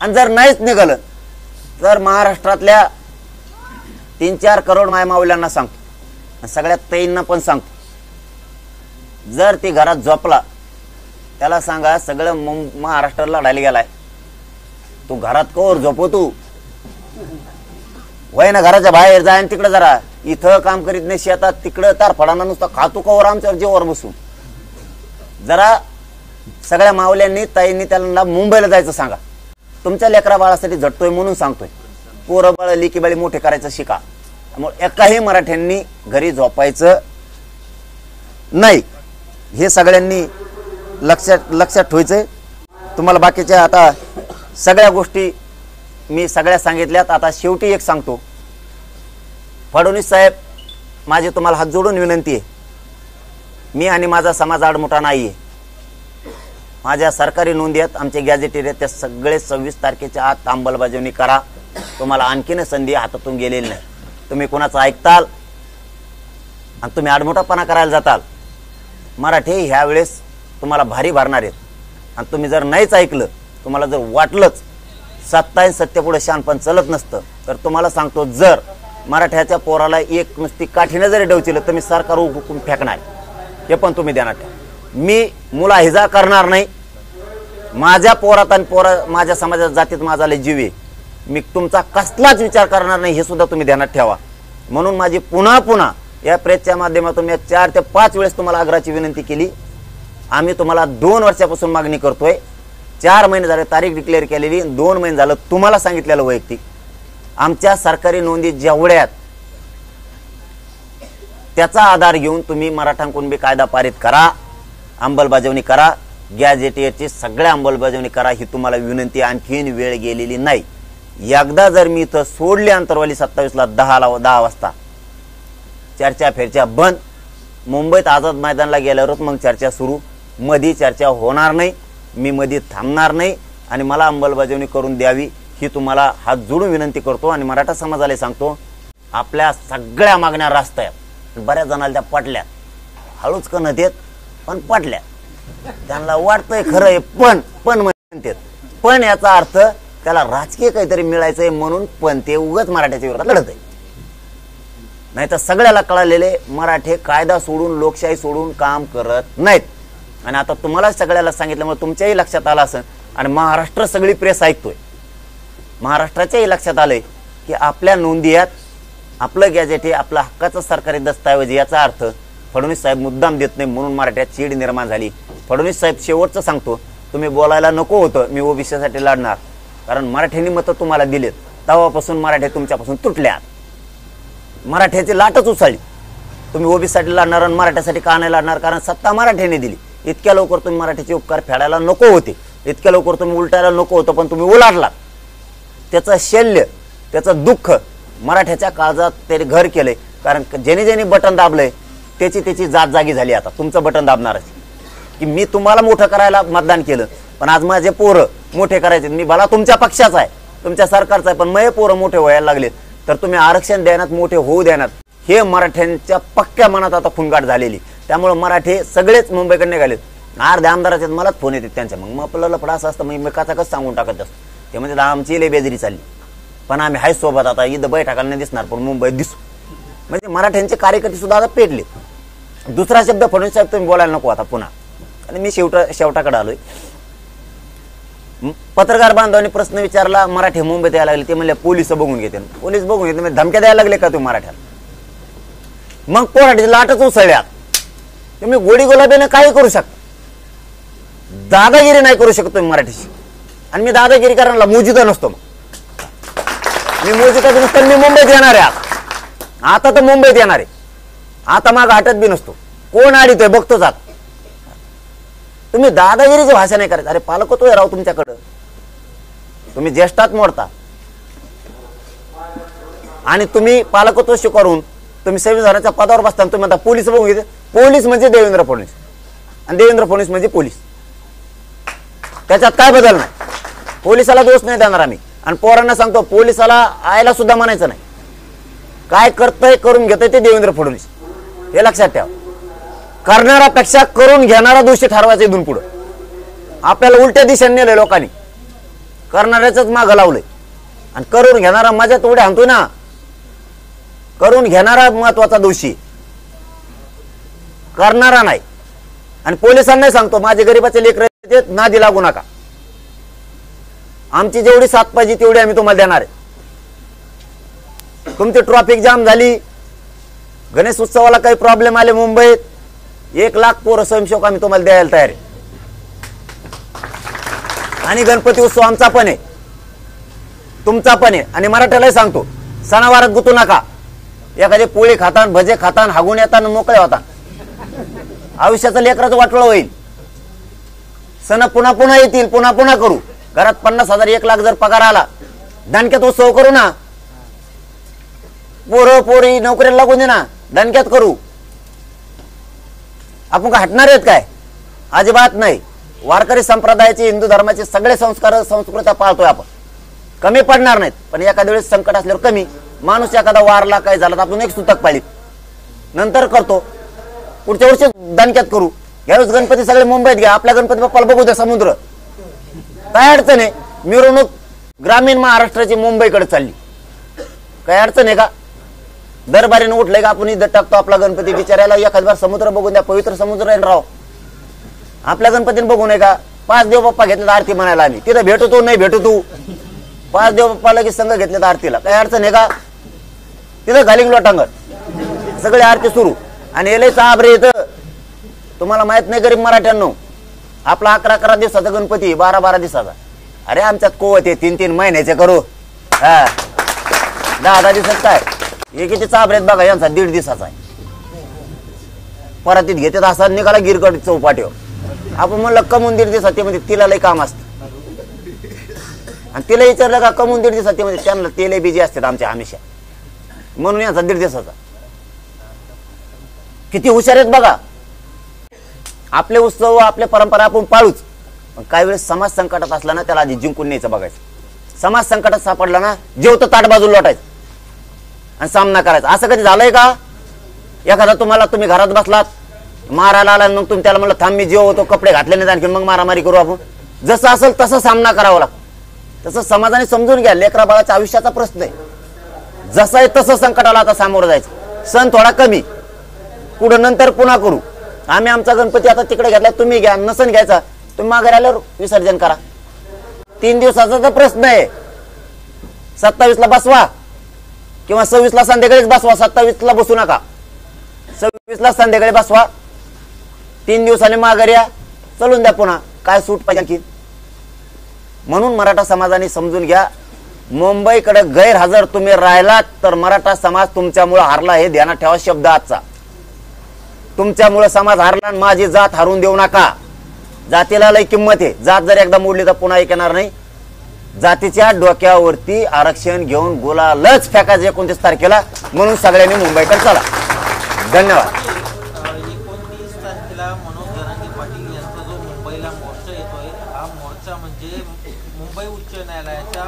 आणि जर नाहीच निघालं तर महाराष्ट्रातल्या 3-4 करोड मायमावल्यांना सांगतो, सगळ्यात ताईंना पण सांगतो, जर ती घरात झोपला त्याला सांगा सगळं महाराष्ट्राला लढायला गेलाय, तू घरात कोर झोपो, तू वय ना घराच्या बाहेर जाय आणि तिकडे जरा इथं काम करीत नाही शेतात, तिकडं तार फडाना नुसता खातो कवर आमच्यावर जेवर बसून. जरा सगळ्या मावल्यांनी ताईंनी त्याला मुंबईला जायचं सांगा. तुमच्या लेकरा बाळासाठी झटतोय म्हणून सांगतोय. पोरं बाळ लिकी बाळी मोठे करायचं शिका. त्यामुळे एकाही मराठ्यांनी घरी झोपायचं नाही, हे सगळ्यांनी लक्षात ठेवायचंय. तुम्हाला बाकीच्या आता सगळ्या गोष्टी मी सगळ्या सांगितल्यात. आता शेवटी एक सांगतो, फडणवीस साहेब, माझी तुम्हाला हात जोडून विनंती आहे, मी आणि माझा समाज आडमुठा नाहीये. माझ्या सरकारी नोंदी आहेत, आमचे गॅझेटेड आहेत, त्या सगळे 26 तारखेच्या आत अंमलबजावणी करा. तुम्हाला आणखीन संधी हातातून गेलेली नाही. तुम्ही कोणाचं ऐकताल आणि तुम्ही आडमुठापणा करायला जाताल, मराठी ह्या वेळेस तुम्हाला भारी भरणार आहेत. आणि तुम्ही जर नाहीच ऐकलं, तुम्हाला जर वाटलंच सत्ता सत्य पुढे शानपण चलत नसतं, तर तुम्हाला सांगतो, जर मराठ्याच्या पोराला एक नुसती काठीनं जरी डवचिलं तर मी सरकार हुकूम फेकणार. हे पण तुम्ही ध्यानात ठेवा। मी मुलाहिजा करणार नाही, माझ्या पोरात आणि माझ्या समाजात जातीत माझा लय जीव आहे, मी तुमचा कसलाच विचार करणार नाही, हे सुद्धा तुम्ही ध्यानात ठेवा। म्हणून माझी पुन्हा पुन्हा या प्रेसच्या माध्यमातून मी 4 ते 5 वेळेस तुम्हाला आग्रहाची विनंती केली। आम्ही तुम्हाला 2 वर्षापासून मागणी करतोय, 4 महिने झाले तारीख डिक्लेअर केलेली, 2 महिने झालं तुम्हाला सांगितलेलं वैयक्तिक आमच्या सरकारी नोंदी जेवढ्यात त्याचा आधार घेऊन तुम्ही मराठा कुणबी कायदा पारित करा, अंमलबजावणी करा, गॅजेटियरची सगळ्या अंमलबजावणी करा, ही तुम्हाला विनंती। आणखीन वेळ गेलेली नाही। एकदा जर मी इथं सोडली अंतरवाली 27ला 10 वाजता चर्चा फेरच्या बंद, मुंबईत आझाद मैदानला गेल्यावरच मग चर्चा सुरू, मधी चर्चा होणार नाही, मी मधी थांबणार नाही आणि मला अंमलबजावणी करून द्यावी ही तुम्हाला हात जोडून विनंती करतो। आणि मराठा समाजाला सांगतो, आपल्या सगळ्या मागण्या रास्त आहेत, बऱ्याच जणांना त्या पटल्या, हळूच का नव्हतेत पण पटल्या, त्यांना वाटतंय खरं आहे पण म्हणतात, पण याचा अर्थ त्याला राजकीय काहीतरी मिळायचंय म्हणून पण ते उगाच मराठ्याच्या विरोधात लढत आहे। नाही तर सगळ्याला कळालेले मराठे कायदा सोडून लोकशाही सोडून काम करत नाहीत। आणि आता तुम्हाला सगळ्याला सांगितल्यामुळे तुमच्याही लक्षात आलं असेल आणि महाराष्ट्र सगळी प्रेस ऐकतोय, महाराष्ट्राच्याही लक्षात आलंय की आपल्या नोंदी आहेत, आपलं गॅजेट हे आपलं हक्काचं सरकारी दस्तऐवज, याचा अर्थ फडणवीस साहेब मुद्दाम देत नाही म्हणून मराठ्यात चीड निर्माण झाली। फडणवीस साहेब शेवटचं सांगतो, तुम्ही बोलायला नको होतं मी ओबीसीसाठी लढणार, कारण मराठ्यांनी मतं तुम्हाला दिलेत, तेव्हापासून मराठे तुमच्यापासून तुटल्यात, मराठ्याची लाटच उचलली, तुम्ही ओबीसीसाठी लढणार आणि मराठ्यासाठी का नाही लढणार, कारण सत्ता मराठ्याने दिली। इतक्या लवकर तुम्ही मराठ्याचे उपकार फेडायला नको होते, इतक्या लवकर तुम्ही उलटायला नको होतं, पण तुम्ही उलाटलात। त्याचं शल्य, त्याचं दुःख मराठ्याच्या काळजात त्याने घर केलंय, कारण ज्याने ज्याने बटन दाबलंय त्याची जात जागी झाली। आता तुमचं बटन दाबणारच की मी तुम्हाला मोठं करायला मतदान केलं, पण आज माझे पोरं मोठे करायचे, मी भला तुमच्या पक्षाचा आहे, तुमच्या सरकारचा आहे, पण माझे पोरं मोठे व्हायला लागले तर तुम्ही आरक्षण द्यानात, मोठे होऊ द्यानात, हे मराठ्यांच्या पक्क्या मनात आता खुणगाट झालेली। त्यामुळे मराठे सगळेच मुंबईकडे निघालेत, अर्ध्या आमदाराचे मलाच फोन येतात त्यांच्या, मग आपल्याला लफडा असं असतं, मग काचा कसं सांगून टाकत असतो, ते म्हणजे आमची लय बेजारी चालली, पण आम्ही हाय सोबत, आता इथं बैठकाला नाही दिसणार पण मुंबईत दिसू, म्हणजे मराठ्यांचे कार्यकर्ते सुद्धा आता पेटले। दुसरा शब्द फडणवीस साहेब तुम्ही बोलायला नको आता पुन्हा, आणि मी शेवटाकडे आलोय। पत्रकार बांधवांनी प्रश्न विचारला, मराठी मुंबईत यायला लागले, ते म्हणले पोलिस बघून घेते, पोलीस बघून घेते, धमक्या द्यायला लागले का तुम्ही मराठ्याला, मग पोराठी लाटच उसळल्यात, तुम्ही गोडी गुलाबीने काही करू शकता, दादागिरी नाही करू शकत तुम्ही मराठीशी, आणि मी दादागिरी करायला मोजिदा नसतो, मी मोजिदा नसतो, मी मुंबईत येणार आहे, आता तर मुंबईत येणार आहे, आता माग हटत बी नसतो, कोण आडीतोय बघतो जात, तुम्ही दादागिरीची भाषा नाही करायचं। अरे पालकत्व आहे राव तुमच्याकडं, तुम्ही ज्येष्ठात मोडता आणि तुम्ही पालकत्व स्वीकारून तुम्ही संविधानाच्या पदावर बसताना तुम्ही आता पोलीस बघून घेते, पोलीस म्हणजे देवेंद्र फडणवीस आणि देवेंद्र फडणवीस म्हणजे पोलीस, त्याच्यात काय बदल नाही, पोलिसाला दोष नाही देणार आम्ही। आणि पोरांना सांगतो, पोलिसाला आयला सुद्धा म्हणायचं नाही, काय करतंय करून घेतंय ते देवेंद्र फडणवीस, हे लक्षात ठेवा। करणाऱ्यापेक्षा करून घेणारा दोषी ठरवायचं इथून पुढं, आपल्याला उलट्या दिशेने नेलंय लोकांनी, करणाऱ्याच मागं लावलंय आणि करून घेणारा मजा तेवढे आणतोय ना, करून घेणारा महत्वाचा दोषी, करणारा नाही। आणि पोलिसांना सांगतो, माझे गरीबाचे लेकरं नादी लागू नका, आमची जेवढी साथ पाहिजे तेवढी आम्ही तुम्हाला देणार आहे। तुमची ट्रॅफिक जाम झाली, गणेश उत्सवाला काही प्रॉब्लेम आले मुंबईत, 1 लाख पोरं स्वयंसेवक आम्ही तुम्हाला द्यायला तयार आहे, आणि गणपती उत्सव आमचा पण आहे तुमचा पण आहे। आणि मराठ्यालाही सांगतो, सणावारात गुतू नका, एखादी पोळी खातान, भजे खातान, हागून येतान, मोकळे होता, आयुष्याचं लेकराचं वाटोळं होईल, सण पुन्हा पुन्हा येतील, पुन्हा पुन्हा करू, घरात 50,000 1 लाख जर पगार आला, दणक्यात उत्सव करू ना, पोरं पोरी नोकरीला लागून दे ना, दणक्यात करू, आपण का हटणार आहेत काय, अजिबात नाही। वारकरी संप्रदायाचे, हिंदू धर्माचे सगळे संस्कार संस्कृत्या पाळतोय आपण, कमी पडणार नाहीत, पण एखाद्या वेळेस संकट असल्यावर कमी, माणूस एखादा वारला काय झाला तर आपण एक सुतक पाळीत, नंतर करतो, पुढच्या वर्षी दणक्यात करू, यावेळेस गणपती सगळे मुंबईत घ्या, आपल्या गणपती बाप्पाला बघू द्या समुद्र, काय अडचण आहे, मिरवणूक ग्रामीण महाराष्ट्राची मुंबईकडे चालली, काय अडचण आहे का, दरबारीने उठले का आपण इथं टाकतो आपला गणपती, बिचारायला एखाद बार समुद्र बघून द्या, पवित्र समुद्र आहे राव. आपल्या गणपतीने बघू नये का? 5 देव बाप्पा घेतले आरती म्हणायला आम्ही, तिथं भेटू तू नाही भेटू तू, 5 देव बाप्पा लगेच संघ घेतले आरतीला, काही अडचण आहे का? तिथं घालिंग लोटांगर सगळे आरती सुरू. आणि एलेचा आबरे येतं, तुम्हाला माहित नाही गरीब मराठ्यांनो, आपला 11 दिवसाचा गणपती, 12 दिवसाचा. अरे आमच्यात कोवत आहे 3 महिन्याचे करू, हा 10 दिवसात काय हे किती चाबरेत बघा, यांचा 1.5 दिवसाचा आहे. परातीत घेतात असा निघाला गिरगड चौपाटीवर. आपण म्हणलं कमून 1.5 दिवसात, ते म्हणजे तिला लय काम असतं. आणि तिला विचारलं का कमून 1.5 दिवसात, ते म्हणजे त्यांना तेले बिजी असतात आमच्या हमेशा, म्हणून यांचा 1.5 दिवसाचा. किती हुशार आहेत बघा. आपले उत्सव आपले परंपरा आपण पाळूच, पण काही वेळेस समाज संकटात असला ना त्याला आधी जिंकून न्यायचं बघायचं. समाज संकटात सापडला ना जेवतं ताट बाजूला लोटायचं आणि सामना करायचा. असं कधी झालंय का? एखादा तुम्ही घरात बसलात, मारायला आला, मग तुम्ही त्याला म्हणलं थांब मी जेव होतो, कपडे घातले नाही आणखी मग मारामारी करू आपण. जसं असेल तसं सामना करावा लागतो. तसं समाजाने समजून घ्या, लेकरा बाळाच्या आयुष्याचा प्रश्न आहे. जसं आहे तसं संकटाला आता सामोरं जायचं. सण थोडा कमी, पुढे नंतर पुन्हा करू. आम्ही आमचा गणपती आता तिकडे घेतला, तुम्ही घ्या. नसन घ्यायचा तुम्ही माघारी आल्यावर विसर्जन करा. 3 दिवसाचा तर प्रश्न आहे. 27ला बसवा किंवा 26ला संध्याकाळीच बसवा. 27ला बसू नका, 26ला संध्याकाळी बसवा. 3 दिवसांनी माघारी या, चलून द्या पुन्हा. काय सूट पाहिजे आणखी? म्हणून मराठा समाजाने समजून घ्या, मुंबईकडे गैरहजर तुम्ही राहिलात तर मराठा समाज तुमच्यामुळे हारला, हे ध्यानात ठेवा. शब्द आजचा, तुमच्यामुळे समाज हारला. माझी जात हारून देऊ नका. जातीला लय किंमत आहे. जात जर एकदा मोडली तर पुन्हा एक येणार नाही. जातीच्या डोक्यावरती आरक्षण घेऊन गुलालच फेकायचं 29 तारखेला. म्हणून सगळ्यांनी मुंबईकडे चला. धन्यवाद. 29 तारखेला मनोज जरांगे पाटील यांचा जो मुंबईला मोर्चा येतोय, हा मोर्चा म्हणजे मुंबई उच्च न्यायालयाच्या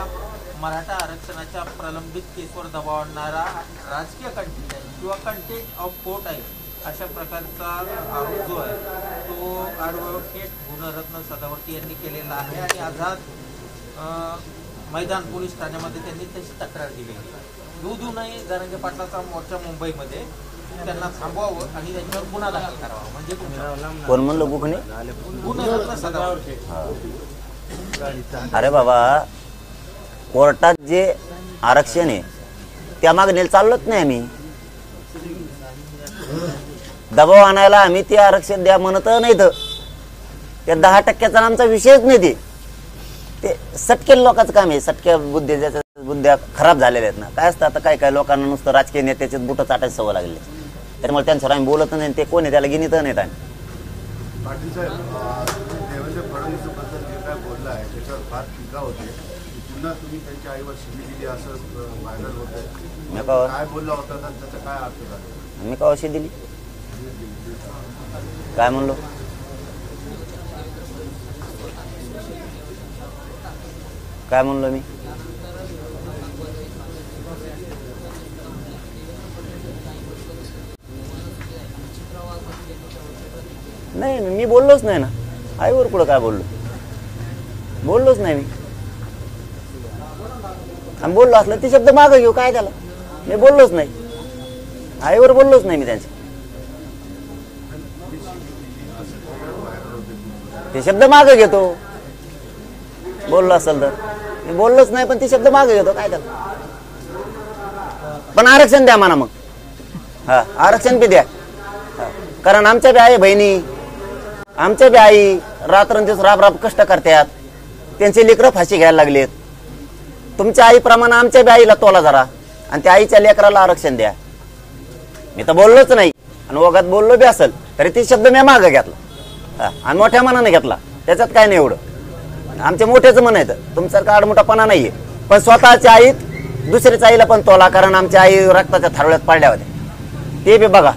मराठा आरक्षणाच्या प्रलंबित केसवर दबाव आणणारा राजकीय कंटेंट आहे किंवा कंटेंट ऑफ कोर्ट आहे, अशा प्रकारचा आरोप जो आहे तो ॲडव्होकेट गुणरत्न सदावर्ती यांनी केलेला आहे. आणि आझाद मैदान पोलीस ठाण्यामध्ये त्यांनी तशी तक्रार दिली. येऊ देऊ नये जरांगे पाटलाचा मोर्चा मुंबईमध्ये, त्यांना थांबवावं आणि त्यांच्यावर गुन्हा दाखल करावा. म्हणजे कोण म्हणलं गुन्हे? गुणरत्न सदावर्ती. अरे बाबा, कोर्टात जे आरक्षण आहे त्या मागणीला चाललोच नाही आम्ही. दबाव आणायला आम्ही ते आरक्षण द्या म्हणत नाही. तर त्या 10% आमचा विषयच नाही. ते सटके लोकांचं काम आहे. सटक्या बुद्ध्या खराब झालेल्या आहेत ना. काय असतं आता, काय लोकांना नुसतं राजकीय नेत्याचे बुट चाटायची सवय लागली, त्यामुळे त्यांच्यावर आम्ही बोलत नाही. ते कोण आहे त्याला गिनीत नाहीत आम्ही. पाटील साहेब, देवेंद्र फडणवीसबद्दल जे काय बोललं आहे त्याच्यावर फार टीका होते. पुन्हा तुम्ही त्यांच्या आईवर शिवी दिली असं व्हायरल होतं. काय बोलला होता तर त्याचा काय अर्थ झाला? मी का अशी दिली? काय म्हणलो? काय म्हणलो मी? नाही, मी बोललोच नाही ना. आईवर कुठं काय बोललोच नाही मी. आणि बोललो असलं ते शब्द मागं घेऊ, काय त्याला. मी बोललोच नाही, आईवर बोललोच नाही मी त्यांच्या. ते शब्द मागं घेतो. बोललो असेल तर मी बोललोच नाही, पण ते शब्द मागं घेतो, काय त्याला. पण आरक्षण द्या म्हणा मग. हा, आरक्षण बी द्या. कारण आमच्या बी आई बहिणी, आमच्या बी आई रात्रंदिवस राब कष्ट करतात. त्यांचे लेकरं फाशी घ्यायला लागलेत. तुमच्या आईप्रमाणे आमच्या बी आईला तोला जरा, आणि त्या आईच्या लेकराला आरक्षण द्या. मी तर बोललोच नाही, आणि ओघात बोललो बी असेल तरी ते शब्द मी मागं घेतला. आणि मोठ्या मनाने घेतला, त्याच्यात काय नाही एवढं. आमच्या मोठ्याचं मन आहे, तुमच्यासारखा आडमोठापणा नाहीये. पण स्वतःच्या आईत दुसऱ्याच्या आईला पण तोला, कारण आमच्या आई रक्ताच्या थारोळ्यात पडल्या होत्या. ते बी बघा.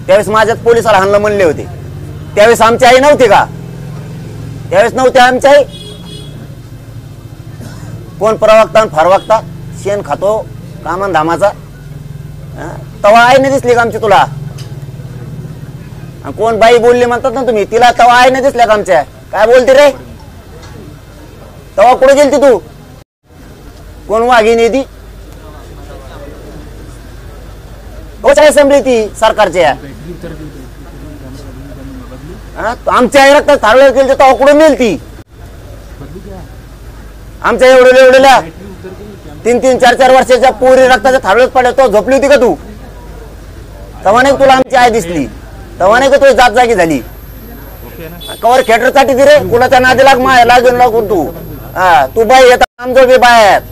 त्यावेळेस माझ्यात पोलिसाला हाणलं म्हणले होते, त्यावेळेस आमची आई नव्हती का? त्यावेळेस नव्हती आमची आई. कोण प्रवक्ता फारवक्ता शेण खातो कामन धामाचा, तवा आईने दिसली का आमची तुला? कोण बाई बोलली म्हणतात ना तुम्ही, तिला तवा आईने दिसल्या का आमच्या? काय बोलते रे? तवा कुठे गेलती तू? कोण वाघिणी ती? तोच असेंब्ली ती सरकारच्या आमच्या आई रक्तात थारवलं केलं तर उकडून नेल ती आमच्या एवढ्या 3-3, 4-4 वर्षाच्या पोरी रक्ताच्या थारवत पडल्या तो झोपली होती का तू तेव्हा नाही तुला आमची आई दिसली तेव्हा नाही का तुझी जात जागी झाली कवर खेटर साठी ती रे कुणाच्या नादी लाग माय लागून लागून तू तू बाई येत आमचं बी बाय आहेत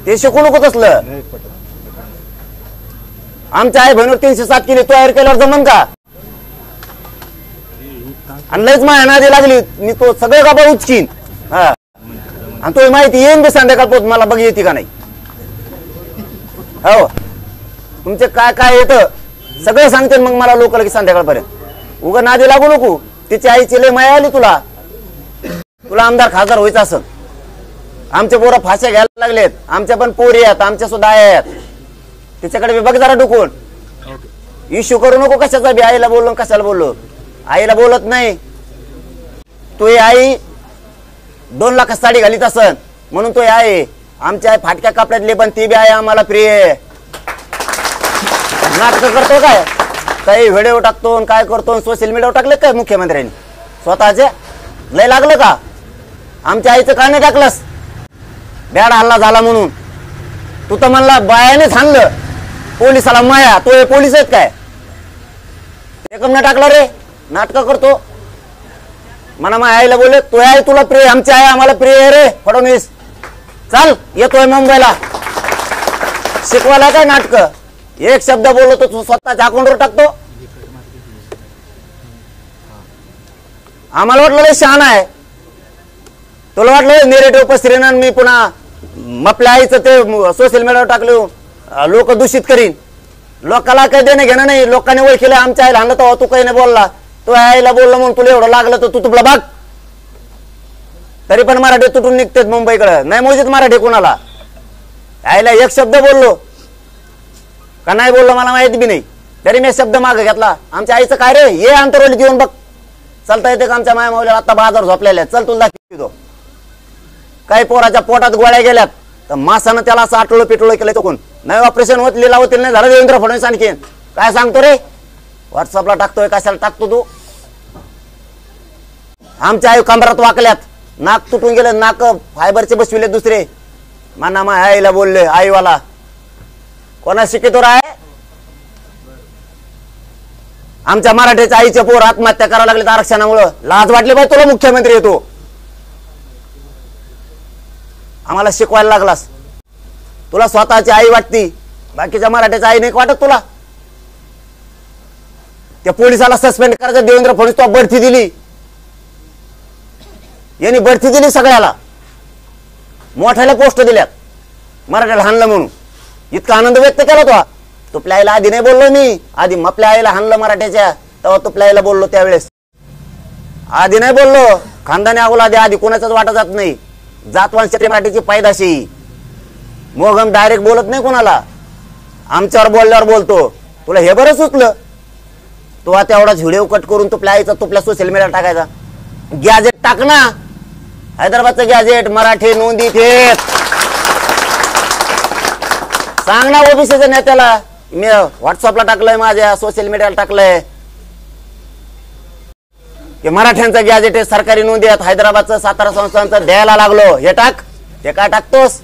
ते शिकू नको तसलं आमच्या आई बहिणीवर 307 केली तयार केल्यावर जमन का आणि लयच माया नादी लागली मी तो सगळे गाबा उचकीन आणि तो माहिती येईन बी संध्याकाळ पोत मला बघ येते का नाही हो तुमचे काय काय येतं सगळं सांगते मग मला लोक की संध्याकाळपर्यंत उगा नादी लागू नको तिची आईची लय माया आली तुला आमदार खासदार व्हायचं असं आमचे पोरं फाश्या घ्यायला लागलेत आमच्या पण पोरी आहेत आमच्या सुद्धा आहेत तिच्याकडे बघ जरा डुकून इश्यू करू नको कशाचा बी आईला बोललो कशाला बोललो आईला बोलत नाही तू आई 2 लाख साडी घालीत असन म्हणून तो आहे आमची आई फाटक्या कपड्यातली पण ती बी आहे आम्हाला प्रिय नाटक करतो काय काही व्हिडिओ टाकतो काय करतो सोशल मीडियावर टाकले काय मुख्यमंत्र्यांनी स्वतःचे लय लागलं का आमच्या आईचं का नाही टाकलंस बॅड हल्ला झाला म्हणून तू तर म्हणला बायानेच हाणलं पोलिसाला माया तो हे पोलीस आहेत काय एकम न टाकला रे नाटक करतो म्हणा माझ्या आईला बोलले तो आहे तुला प्रिय आमची आई आम्हाला प्रिय आहे रे फडणवीस चाल येतोय मुंबईला शिकवायला काय नाटक एक शब्द बोललो तो तू स्वतःच्या अकाउंटवर टाकतो आम्हाला वाटलं शहाणा आहे तुला वाटलं नेरेटिव्ह पसरीन मी पुन्हा आपल्या आईचं ते सोशल मीडियावर टाकलो लोक दूषित करीन लोकांना काही देणं घेणं नाही लोकांनी ओळखीलं आमच्या आईला आणलं तेव्हा तू काही नाही बोलला तू आईला बोललो म्हणून तुला एवढं लागलं तर तू तुला बघ तरी पण मराठी तुटून निघतेत मुंबईकडे नाही मोजीत मराठी कुणाला आईला एक शब्द बोललो का नाही बोललो मला माहिती बी नाही तरी मी शब्द मागे घेतला आमच्या आईचं काय रे ये अंतरवली जीवन बघ चालता येते का आमच्या माया माऊलीला आता बाजार झोपलेल्या चल तुला दाखवतो काही पोराच्या पोटात गोळ्या गेल्यात तर मासानं त्याला असं आटोळं पिटोळं केलं चुकून नाही ऑपरेशन होत लिला होतील नाही झालं देवेंद्र फडणवीस आणखीन काय सांगतो रे व्हॉट्सअपला टाकतोय कशाला टाकतो तू आमच्या आई कमरात वाकल्यात नाक तुटून गेले नाक फायबरचे बसविले दुसरे माना मा आईला बोलले आईवाला कोणा शिकितो आहे आमच्या मराठीच्या आईचे पोर आत्महत्या करायला लागले आरक्षणामुळं लाज वाटली पाहिजे तुला मुख्यमंत्री येतो आम्हाला शिकवायला लागलास तुला स्वतःची आई वाटती बाकीच्या मराठीच्या आई नाही वाटत तुला त्या पोलिसाला सस्पेंड करायचं देवेंद्र फडणवीस तो बढती दिली यांनी बढती दिली सगळ्याला मोठ्याला पोस्ट दिल्यात मराठ्याला हाणलं म्हणून इतका आनंद व्यक्त केला तो तुपल्या आईला आधी नाही बोललो मी आधी आपल्या आईला हाणलं मराठ्याच्या तेव्हा तुपल्या आईला बोललो त्यावेळेस आधी नाही बोललो खानदानी अगोला आधी कोणाचाच वाटा जात नाही जातवंशी मराठीची पायदाशी मोगम डायरेक्ट बोलत नाही कोणाला आमच्यावर बोलल्यावर बोलतो तुला हे बरं सुचलं तू आता एवढा व्हिडिओ कट करून तुपल्या आईचा तुपल्या सोशल मीडियावर टाकायचा गॅजेट टाक ना हैदराबादचं गॅजेट मराठी नोंदी थेट सांग ना ओबीसीच्या नेत्याला मी व्हॉट्सअपला टाकलंय माझ्या सोशल मीडियाला टाकलंय की मराठ्यांचं गॅजेट सरकारी नोंदी आहेत हैदराबादचं सातारा संस्थांचं द्यायला लागलो हे टाक हे काय टाकतोस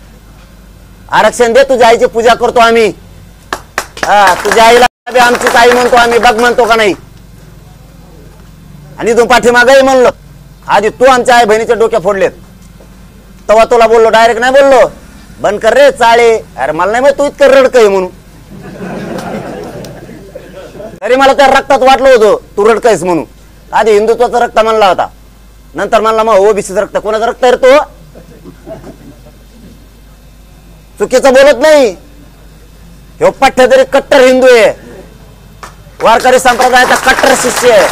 आरक्षण दे तुझ्या आईची पूजा करतो आम्ही तुझ्या आईला आमचीच आई म्हणतो आम्ही बघ म्हणतो का नाही आणि तू पाठीमागही म्हणलो आधी तू आमच्या आई बहिणीच्या डोक्या फोडलेत तेव्हा तुला बोललो डायरेक्ट नाही बोललो बंद कर रे चाळे अरे मला नाही माहित तू इतकं रडक आहे म्हणून तरी मला त्या रक्तात वाटलं होतं तू रडकयस म्हणून आधी हिंदुत्वाचं रक्त म्हणला होता नंतर म्हणला मग ओबीसीचं रक्त कोणाचं रक्त आहे तो चुकीचं बोलत नाही हे पठ्य तरी कट्टर हिंदू आहे वारकरी संप्रदायाचा कट्टर शिष्य आहे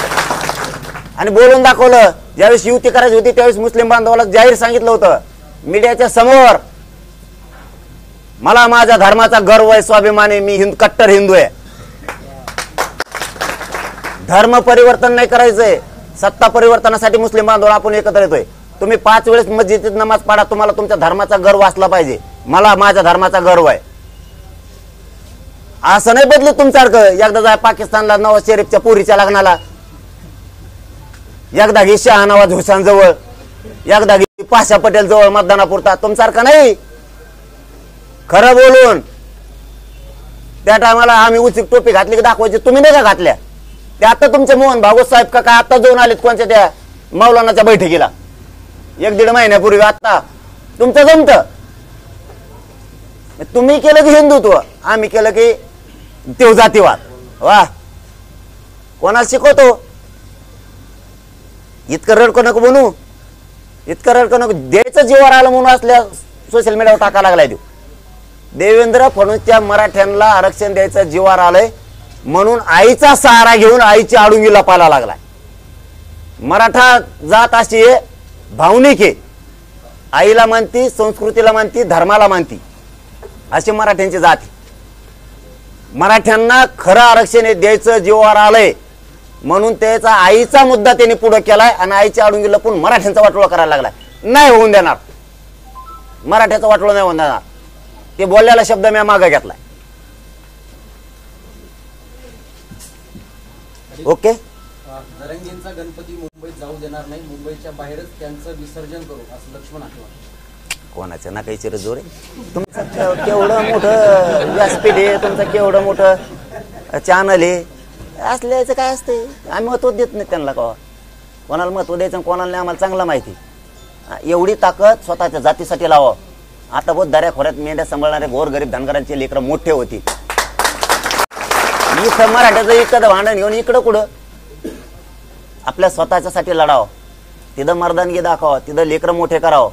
आणि बोलून दाखवलं ज्यावेळेस युती करायची होती त्यावेळेस मुस्लिम बांधवाला जाहीर सांगितलं होतं मीडियाच्या समोर मला माझ्या धर्माचा गर्व आहे स्वाभिमान आहे मी कट्टर हिंदू आहे धर्म परिवर्तन नाही करायचंय सत्ता परिवर्तनासाठी मुस्लिम बांधव आपण एकत्र येतोय तुम्ही 5 वेळेस मस्जिदीत नमाज पढा तुम्हाला तुमच्या धर्माचा गर्व असला पाहिजे मला माझ्या धर्माचा गर्व आहे असं नाही बदलत तुमच्यासारखं. एकदा जाय पाकिस्तानला नवाज शरीफच्या पोरीच्या लग्नाला, एकदा घे शहानवाज हुसेन जवळ, एकदा घे पाशा पटेल जवळ मतदानापुरता. तुमच्यासारखं नाही. खरं बोलून त्या टायमाला आम्ही उचित टोपी घातली की दाखवायची, तुम्ही नाही का घातल्या? ते आता तुमचे मोहन भागवत साहेब का काय आता जाऊन आलेत कोणत्या त्या मौलानाच्या बैठकीला 1-1.5 महिन्यापूर्वी. आता तुमचं जमत. तुम्ही केलं की हिंदुत्व, आम्ही केलं की तेव जातीवाद. वा, कोणाला शिकवतो? इतकं रडकं नको बनू, इतकं रडकं नको. द्यायचं जीवावर आलं म्हणून असल्या सोशल मीडियावर टाका लागलाय देऊ. देवेंद्र फडणवीसच्या मराठ्यांना आरक्षण द्यायचं जीवावर आलंय म्हणून आईचा सहारा घेऊन आईची आडुंगी लपायला लागलाय. मराठा जात अशी आहे, भावनिक आहे. आईला मानती, संस्कृतीला मानती, धर्माला मानती, अशी मराठ्यांची जात. मराठ्यांना खरं आरक्षण द्यायचं जीवावर आलंय म्हणून त्याचा आईचा मुद्दा त्यांनी पुढे केलाय आणि आईच्या आडुंगी लपून मराठ्यांचा वाटोळा करायला लागलाय. नाही होऊन देणार, मराठ्याचा वाटोळा नाही होऊन देणार. ते बोललेला शब्द मी मागे घेतलाय. ओके. जरंगेंचा गणपती मुंबईत जाऊ देणार नाही, मुंबईच्या बाहेरच त्यांचं विसर्जन करू, असं लक्ष्मण आठवण. कोणाचं ना काही जोर आहे. तुमचं केवढं मोठं व्यासपीठ आहे, तुमचं केवढं मोठं चॅनल आहे. असल्याचं काय असते, आम्ही महत्व देत नाही त्यांना. का कोणाला महत्व द्यायचं कोणाला नाही आम्हाला चांगला माहिती. एवढी ताकद स्वतःच्या जातीसाठी लावा. आता बहुत दऱ्या खोऱ्यात मेंढ्या सांभाळणारे गोरगरीब धनगरांचे लेकरं मोठे होती. इथं मराठ्याचं इकडं भांडण घेऊन इकडं कुठं आपल्या स्वतःच्यासाठी लढावं. तिथं मर्दानगी दाखवा, तिथं लेकरं मोठे करावं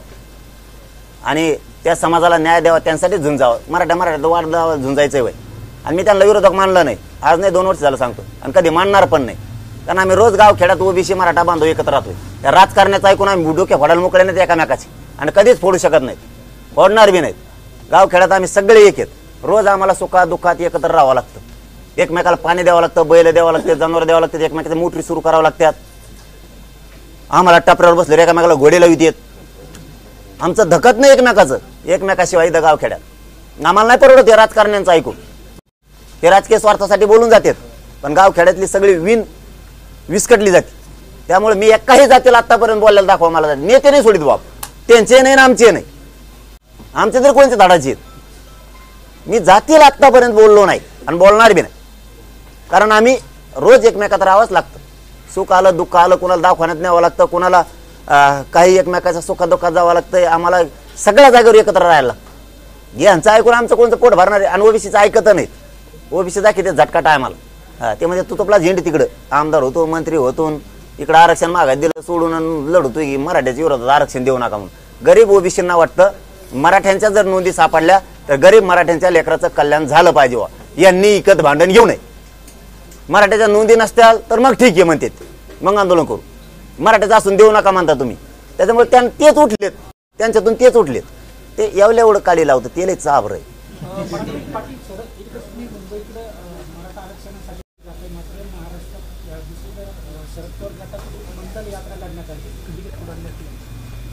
आणि त्या समाजाला न्याय द्यावा, त्यांसाठी झुंजावं. मराठ्यात वाढ झुंजायचं वय. आणि मी त्यांना विरोधक मानलं नाही, आज नाही 2 वर्ष झालं सांगतो, आणि कधी मानणार पण नाही. कारण आम्ही रोज गाव खेड्यात ओबीसी मराठा बांधव एकत्र राहतोय. त्या राजकारणाचं ऐकून आम्ही डोके फोडायला मोकळे नाहीत एकामेकाची, आणि कधीच फोडू शकत नाहीत, फोडणार बी नाहीत. गाव खेड्यात आम्ही सगळे एक आहेत. रोज आम्हाला सुखात दुःखात एकत्र राहावं लागतं. एकमेकाला पाणी द्यावं लागतं, बैल द्यावं लागते, जनावर द्यावं लागतात, एकमेकाच्या मोटरी सुरू करावं लागतात. आम्हाला टपऱ्यावर बसले एकामेकाला घोडे लावित येत. आमचं धकत नाही एकमेकाचं, एकमेकाशिवाय इथं गाव खेड्यात. आम्हाला नाही परवडत हे राजकारण्यांचं ऐकून. ते राजकीय स्वार्थासाठी बोलून जातात, पण गाव खेड्यातली सगळी विस्कटली जाते. त्यामुळे मी एकाही जातीला आतापर्यंत बोलायला दाखवा मला नेते नाही सोडित बाप. त्यांचे नाही ना आमचे नाही, आमचे तरी कोणते धाडाचे आहेत. मी जातीला आतापर्यंत बोललो नाही आणि बोलणार बी नाही. कारण आम्ही रोज एकमेकात राहावंच लागतं. सुख आलं दुःख आलं, कुणाला दवाखान्यात न्यावं लागतं, कुणाला काही एकमेकाच्या सुखादुःखात जावं लागतं. आम्हाला सगळ्या जागेवर एकत्र राहायला लागतं. यांचं ऐकून आमचं कोणतं पोट भरणार आहे. आणि ओबीसीचं ऐकत नाही. ओबीसी दाखवते झटकाट आहे आम्हाला. ते म्हणजे तू तपला झेंड तिकडं आमदार होतो, मंत्री होतो, इकडं आरक्षण मागायला दिलं सोडून लढतोय की मराठ्याच्या विरोधात आरक्षण देऊ नका म्हणून. गरीब ओबीसींना वाटतं मराठ्यांच्या जर नोंदी सापडल्या तर गरीब मराठ्यांच्या लेकराचं कल्याण झालं पाहिजे. यांनी इकत भांडण घेऊ नये. मराठ्याच्या नोंदी नसत्याल तर मग ठीक आहे म्हणते, मग आंदोलन करू. मराठ्याचं असून देऊ नका म्हणता तुम्ही. त्याच्यामुळे तेच उठलेत, त्यांच्यातून तेच उठलेत. ते एवढं काढी लावतं ते लय चाबर आहे.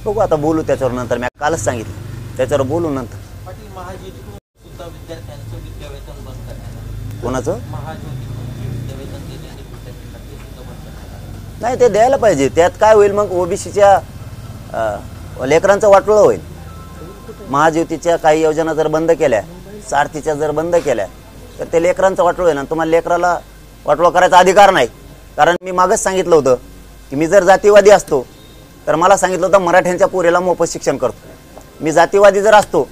बघू आता बोलू त्याच्यावर नंतर. मी कालच सांगितलं त्याच्यावर बोलू नंतर. पाटील, महाज्योतीतून सुद्धा विद्यार्थ्यांचं विद्यावेतन बंद करण्यात कोणाचं? महाज्योतीतून विद्यावेतन देण्याचे विद्यार्थ्यांना ते सुद्धा बंद करण्यात नाही, ते द्यायला पाहिजे. त्यात काय होईल मग ओबीसीच्या लेकरांचं वाटोळं होईल. महाज्योतीच्या काही योजना जर बंद केल्या, सारथीच्या जर बंद केल्या तर ते लेकरांचं वाटोळं होईल. आणि तुम्हाला लेकराला वाटोळं करायचा अधिकार नाही. कारण मी मागच सांगितलं होतं की मी जर जातीवादी असतो तर मला सांगितलं होतं मराठ्यांच्या पोरीला मोफत शिक्षण करतो. मी जातीवादी जर असतो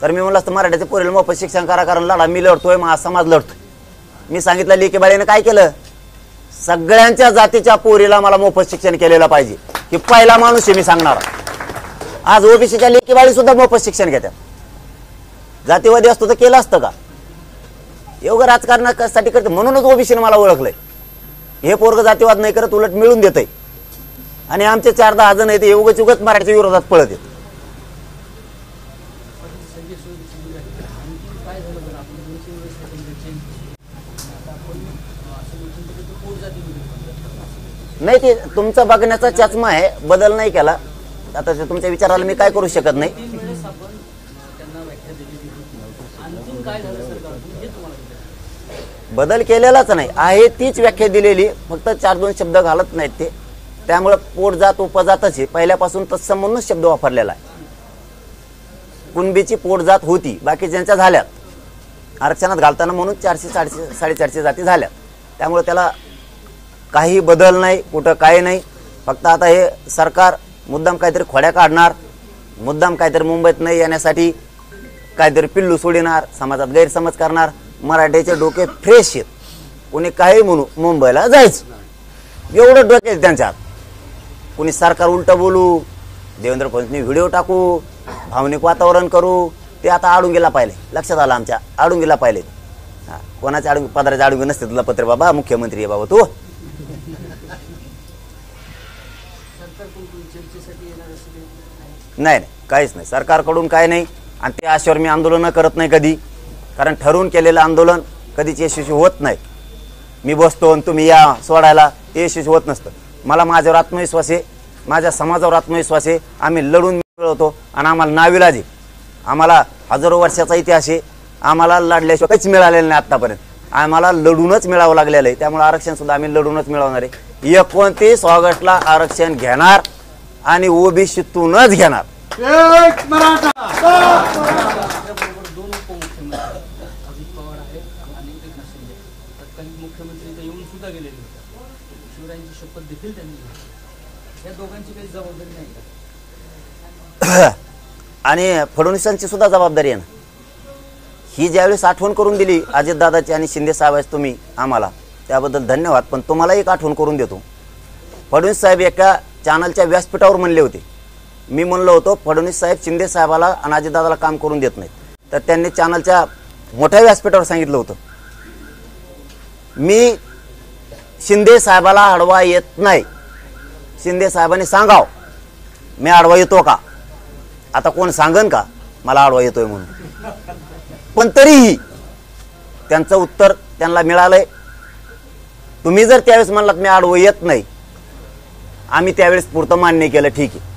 तर मी म्हणलं असतं मराठ्याच्या पोरीला मोफत शिक्षण करा, कारण लढा मी लढतोय, माझा समाज लढतोय. मी सांगितलं लेकीबाळीने काय केलं, सगळ्यांच्या जातीच्या पोरीला मला मोफत शिक्षण केलेलं पाहिजे. की पहिला माणूस आहे मी सांगणार. आज ओबीसीच्या लेकीबाळी सुद्धा मोफत शिक्षण घेतात. जातीवादी असतो तर केलं असतं का? एवढं राजकारणासाठी करते म्हणूनच ओबीसीने मला ओळखलंय. हे पोरग जातीवाद नाही करत, उलट मिळून देतय. आणि आमचे 4-10 जण आहेत एवढंच उगच मराठीच्या विरोधात पळत आहेत. नाही, ते तुमचा बघण्याचा चष्मा आहे, बदल नाही केला. आता तुमच्या विचाराला मी काय करू शकत नाही. त्यांना व्याख्या दिलेली होती. आणखीन काय झालं सरकारतून हे तुम्हाला विचारायचं. बदल केलेलाच नाही आहे, तीच व्याख्या दिलेली, फक्त 4-2 शब्द घालत नाहीत ते. त्यामुळे पोटजात उपजातच आहे, पहिल्यापासून तत्सम म्हणूनच शब्द वापरलेला आहे. कुणबीची पोटजात होती, बाकी ज्यांच्या झाल्यात आरक्षणात घालताना म्हणून 400-450 जाती झाल्यात. त्यामुळे त्याला काही बदल नाही, कुठं काही नाही. फक्त आता हे सरकार मुद्दाम काहीतरी खोड्या काढणार, मुद्दाम काहीतरी मुंबईत नाही येण्यासाठी काहीतरी पिल्लू सोडणार, समाजात गैरसमज करणार. मराठ्याचे डोके फ्रेश आहेत, कोणी काही म्हणू मुंबईला जायचं एवढं डोके आहेत त्यांच्यात. कोणी सरकार उलटं बोलू, देवेंद्र फडणवीसनी व्हिडिओ टाकू, भावनिक वातावरण करू, ते आता आडुंगीला पाहिले. लक्षात आलं, आमच्या आडुंगीला पाहिले. कोणाच्या आडुंगी, पदराच्या आडुंगी नसते तुला पत्र बाबा, मुख्यमंत्री आहे बाबा तू. नाही, काहीच नाही सरकारकडून, काय नाही. आणि ते आशेवर मी आंदोलन करत नाही कधी, कारण ठरवून केलेलं आंदोलन कधीच यशस्वी होत नाही. मी बसतो आणि तुम्ही या सोडायला, ते यशस्वी होत नसतं. मला माझ्यावर आत्मविश्वास आहे, माझ्या समाजावर आत्मविश्वास आहे. आम्ही लढून मिळवतो आणि आम्हाला नाविलाज आहे. आम्हाला हजारो वर्षाचा इतिहास आहे, आम्हाला लढल्याशिवाय काहीच मिळालेलं नाही आत्तापर्यंत. आम्हाला लढूनच मिळावं लागलेलं आहे. त्यामुळे आरक्षण सुद्धा आम्ही लढूनच मिळवणार आहे. 29 ऑगस्टला आरक्षण घेणार आणि ओबीसीतूनच घेणार. त्याबरोबर 2 उपमुख्यमंत्री अजित पवार आहेत आणि एकनाथ शिंदे तत्कालीन मुख्यमंत्री इथे येऊन सुद्धा गेलेले होते. शिवरायांची शपथ देखील त्यांनी घेतली. या दोघांची काही जबाबदारी नाही का? आणि फडणवीसांची सुद्धा जबाबदारी आहे ना. ही ज्यावेळेस आठवण करून दिली अजितदादाची आणि शिंदे साहेबांची तुम्ही आम्हाला, त्याबद्दल धन्यवाद. पण तुम्हाला एक आठवण करून देतो. फडणवीस साहेब एका चॅनलच्या व्यासपीठावर म्हणले होते, मी म्हणलो होतो फडणवीस साहेब शिंदे साहेबाला आणि अजितदादाला काम करून देत नाहीत. तर त्यांनी चॅनलच्या मोठ्या व्यासपीठावर सांगितलं होतं, मी शिंदे साहेबाला अडवा येत नाही. शिंदे साहेबांनी सांगाव मी आडवा येतो का. आता कोण सांगन का मला आडवा येतोय म्हणून. पण तरीही त्यांचं उत्तर त्यांना मिळालंय. तुम्ही जर त्यावेळेस म्हणलात मी आडवं येत नाही, आम्ही त्यावेळेस पुरतं मान्य केलं, ठीक आहे.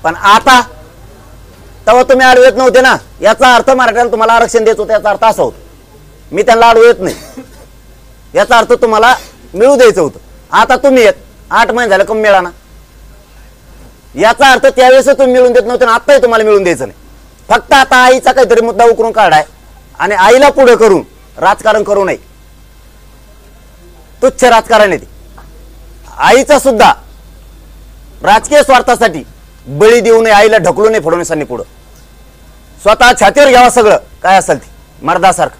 पण आता तेव्हा तुम्ही आडवे येत नव्हते ना, याचा अर्थ मराठ्याला तुम्हाला आरक्षण द्यायचं होतं, याचा अर्थ असा होता मी त्यांना आडवं येत नाही, याचा अर्थ तुम्हाला मिळू द्यायचं होतं. आता तुम्ही येत 8 महिने झाले कमी मिळाना, याचा अर्थ त्यावेळेस तुम्ही मिळून देत नव्हते, आताही तुम्हाला मिळून द्यायचं नाही. फक्त आता आईचा काहीतरी मुद्दा उकरून काढाय आणि आईला पुढे करून राजकारण करू नये. तुच्छ राजकारण आहे ते. आईचा सुद्धा राजकीय स्वार्थासाठी बळी देऊ नये, आईला ढकलू नये फडणवीसांनी पुढं. स्वतः छातीवर घ्यावा सगळं काय असेल ते मर्दासारखं.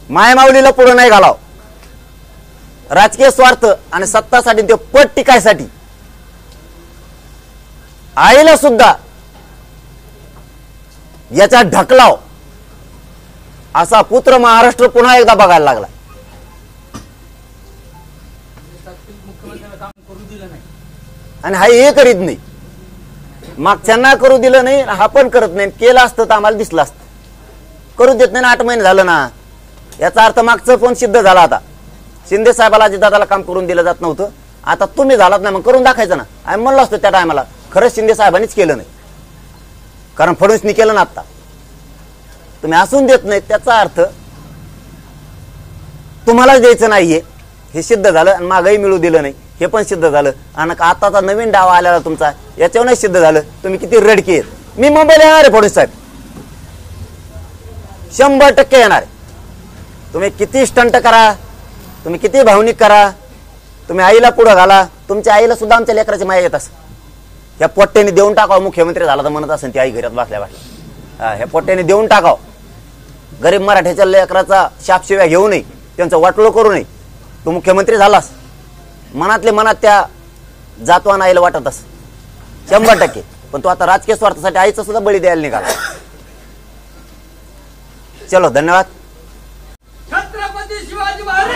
मायमाऊलीला पुढं नाही घालाव. राजकीय स्वार्थ आणि सत्तासाठी, ते पद टिकायसाठी आईला सुद्धा याचा ढकलाव असा पुत्र महाराष्ट्र पुन्हा एकदा बघायला लागला. मुख्यमंत्र्यांना काम करू दिलं नाही आणि हा हे करीत नाही, मागच्यांना करू दिलं नाही, हा पण करत नाही. केलं असतं तर आम्हाला दिसलं असतं. करू देत नाही ना, 8 महिने झालं ना. याचा अर्थ मागचं पण सिद्ध झाला. आता शिंदे साहेबाला अजितदादाला काम करून दिलं जात नव्हतं, आता तुम्ही झालात ना, मग करून दाखवायचं ना. आम्ही म्हणलं असतं त्या टायमाला, खरंच शिंदे साहेबांनीच केलं नाही, कारण फडणवीसनी केलं ना. आता तुम्ही असून देत नाही, त्याचा अर्थ तुम्हालाच द्यायचं नाहीये हे सिद्ध झालं. आणि मागही मिळू दिलं नाही हे पण सिद्ध झालं. आणि आताचा नवीन डाव आलेला तुमचा, याच्यावर सिद्ध झालं तुम्ही किती रडके आहेत. मी मुंबईला येणार आहे फडणवीस साहेब, 100% येणार आहे. तुम्ही किती स्टंट करा, तुम्ही किती भावनिक करा, तुम्ही आईला पुढं घाला. तुमच्या आईला सुद्धा आमच्या लेकराची माया येत असं. ह्या पोट्ट्याने देऊन टाकावं, मुख्यमंत्री झाला तर म्हणत असेल ती आई घरात बसल्या बसल्या. ह्या पोट्ट्याने देऊन टाकावं. गरीब मराठ्याच्या लेकराचा शापशिव्या घेऊ नये, त्यांचं वाटलं करू नये. तू मुख्यमंत्री झालास, मनातले मनात त्या जातवान आईला वाटत अस 100%. पण तू आता राजकीय स्वार्थासाठी आईचा सुद्धा बळी द्यायला निघाला. चलो, धन्यवाद. छत्रपती शिवाजी महाराज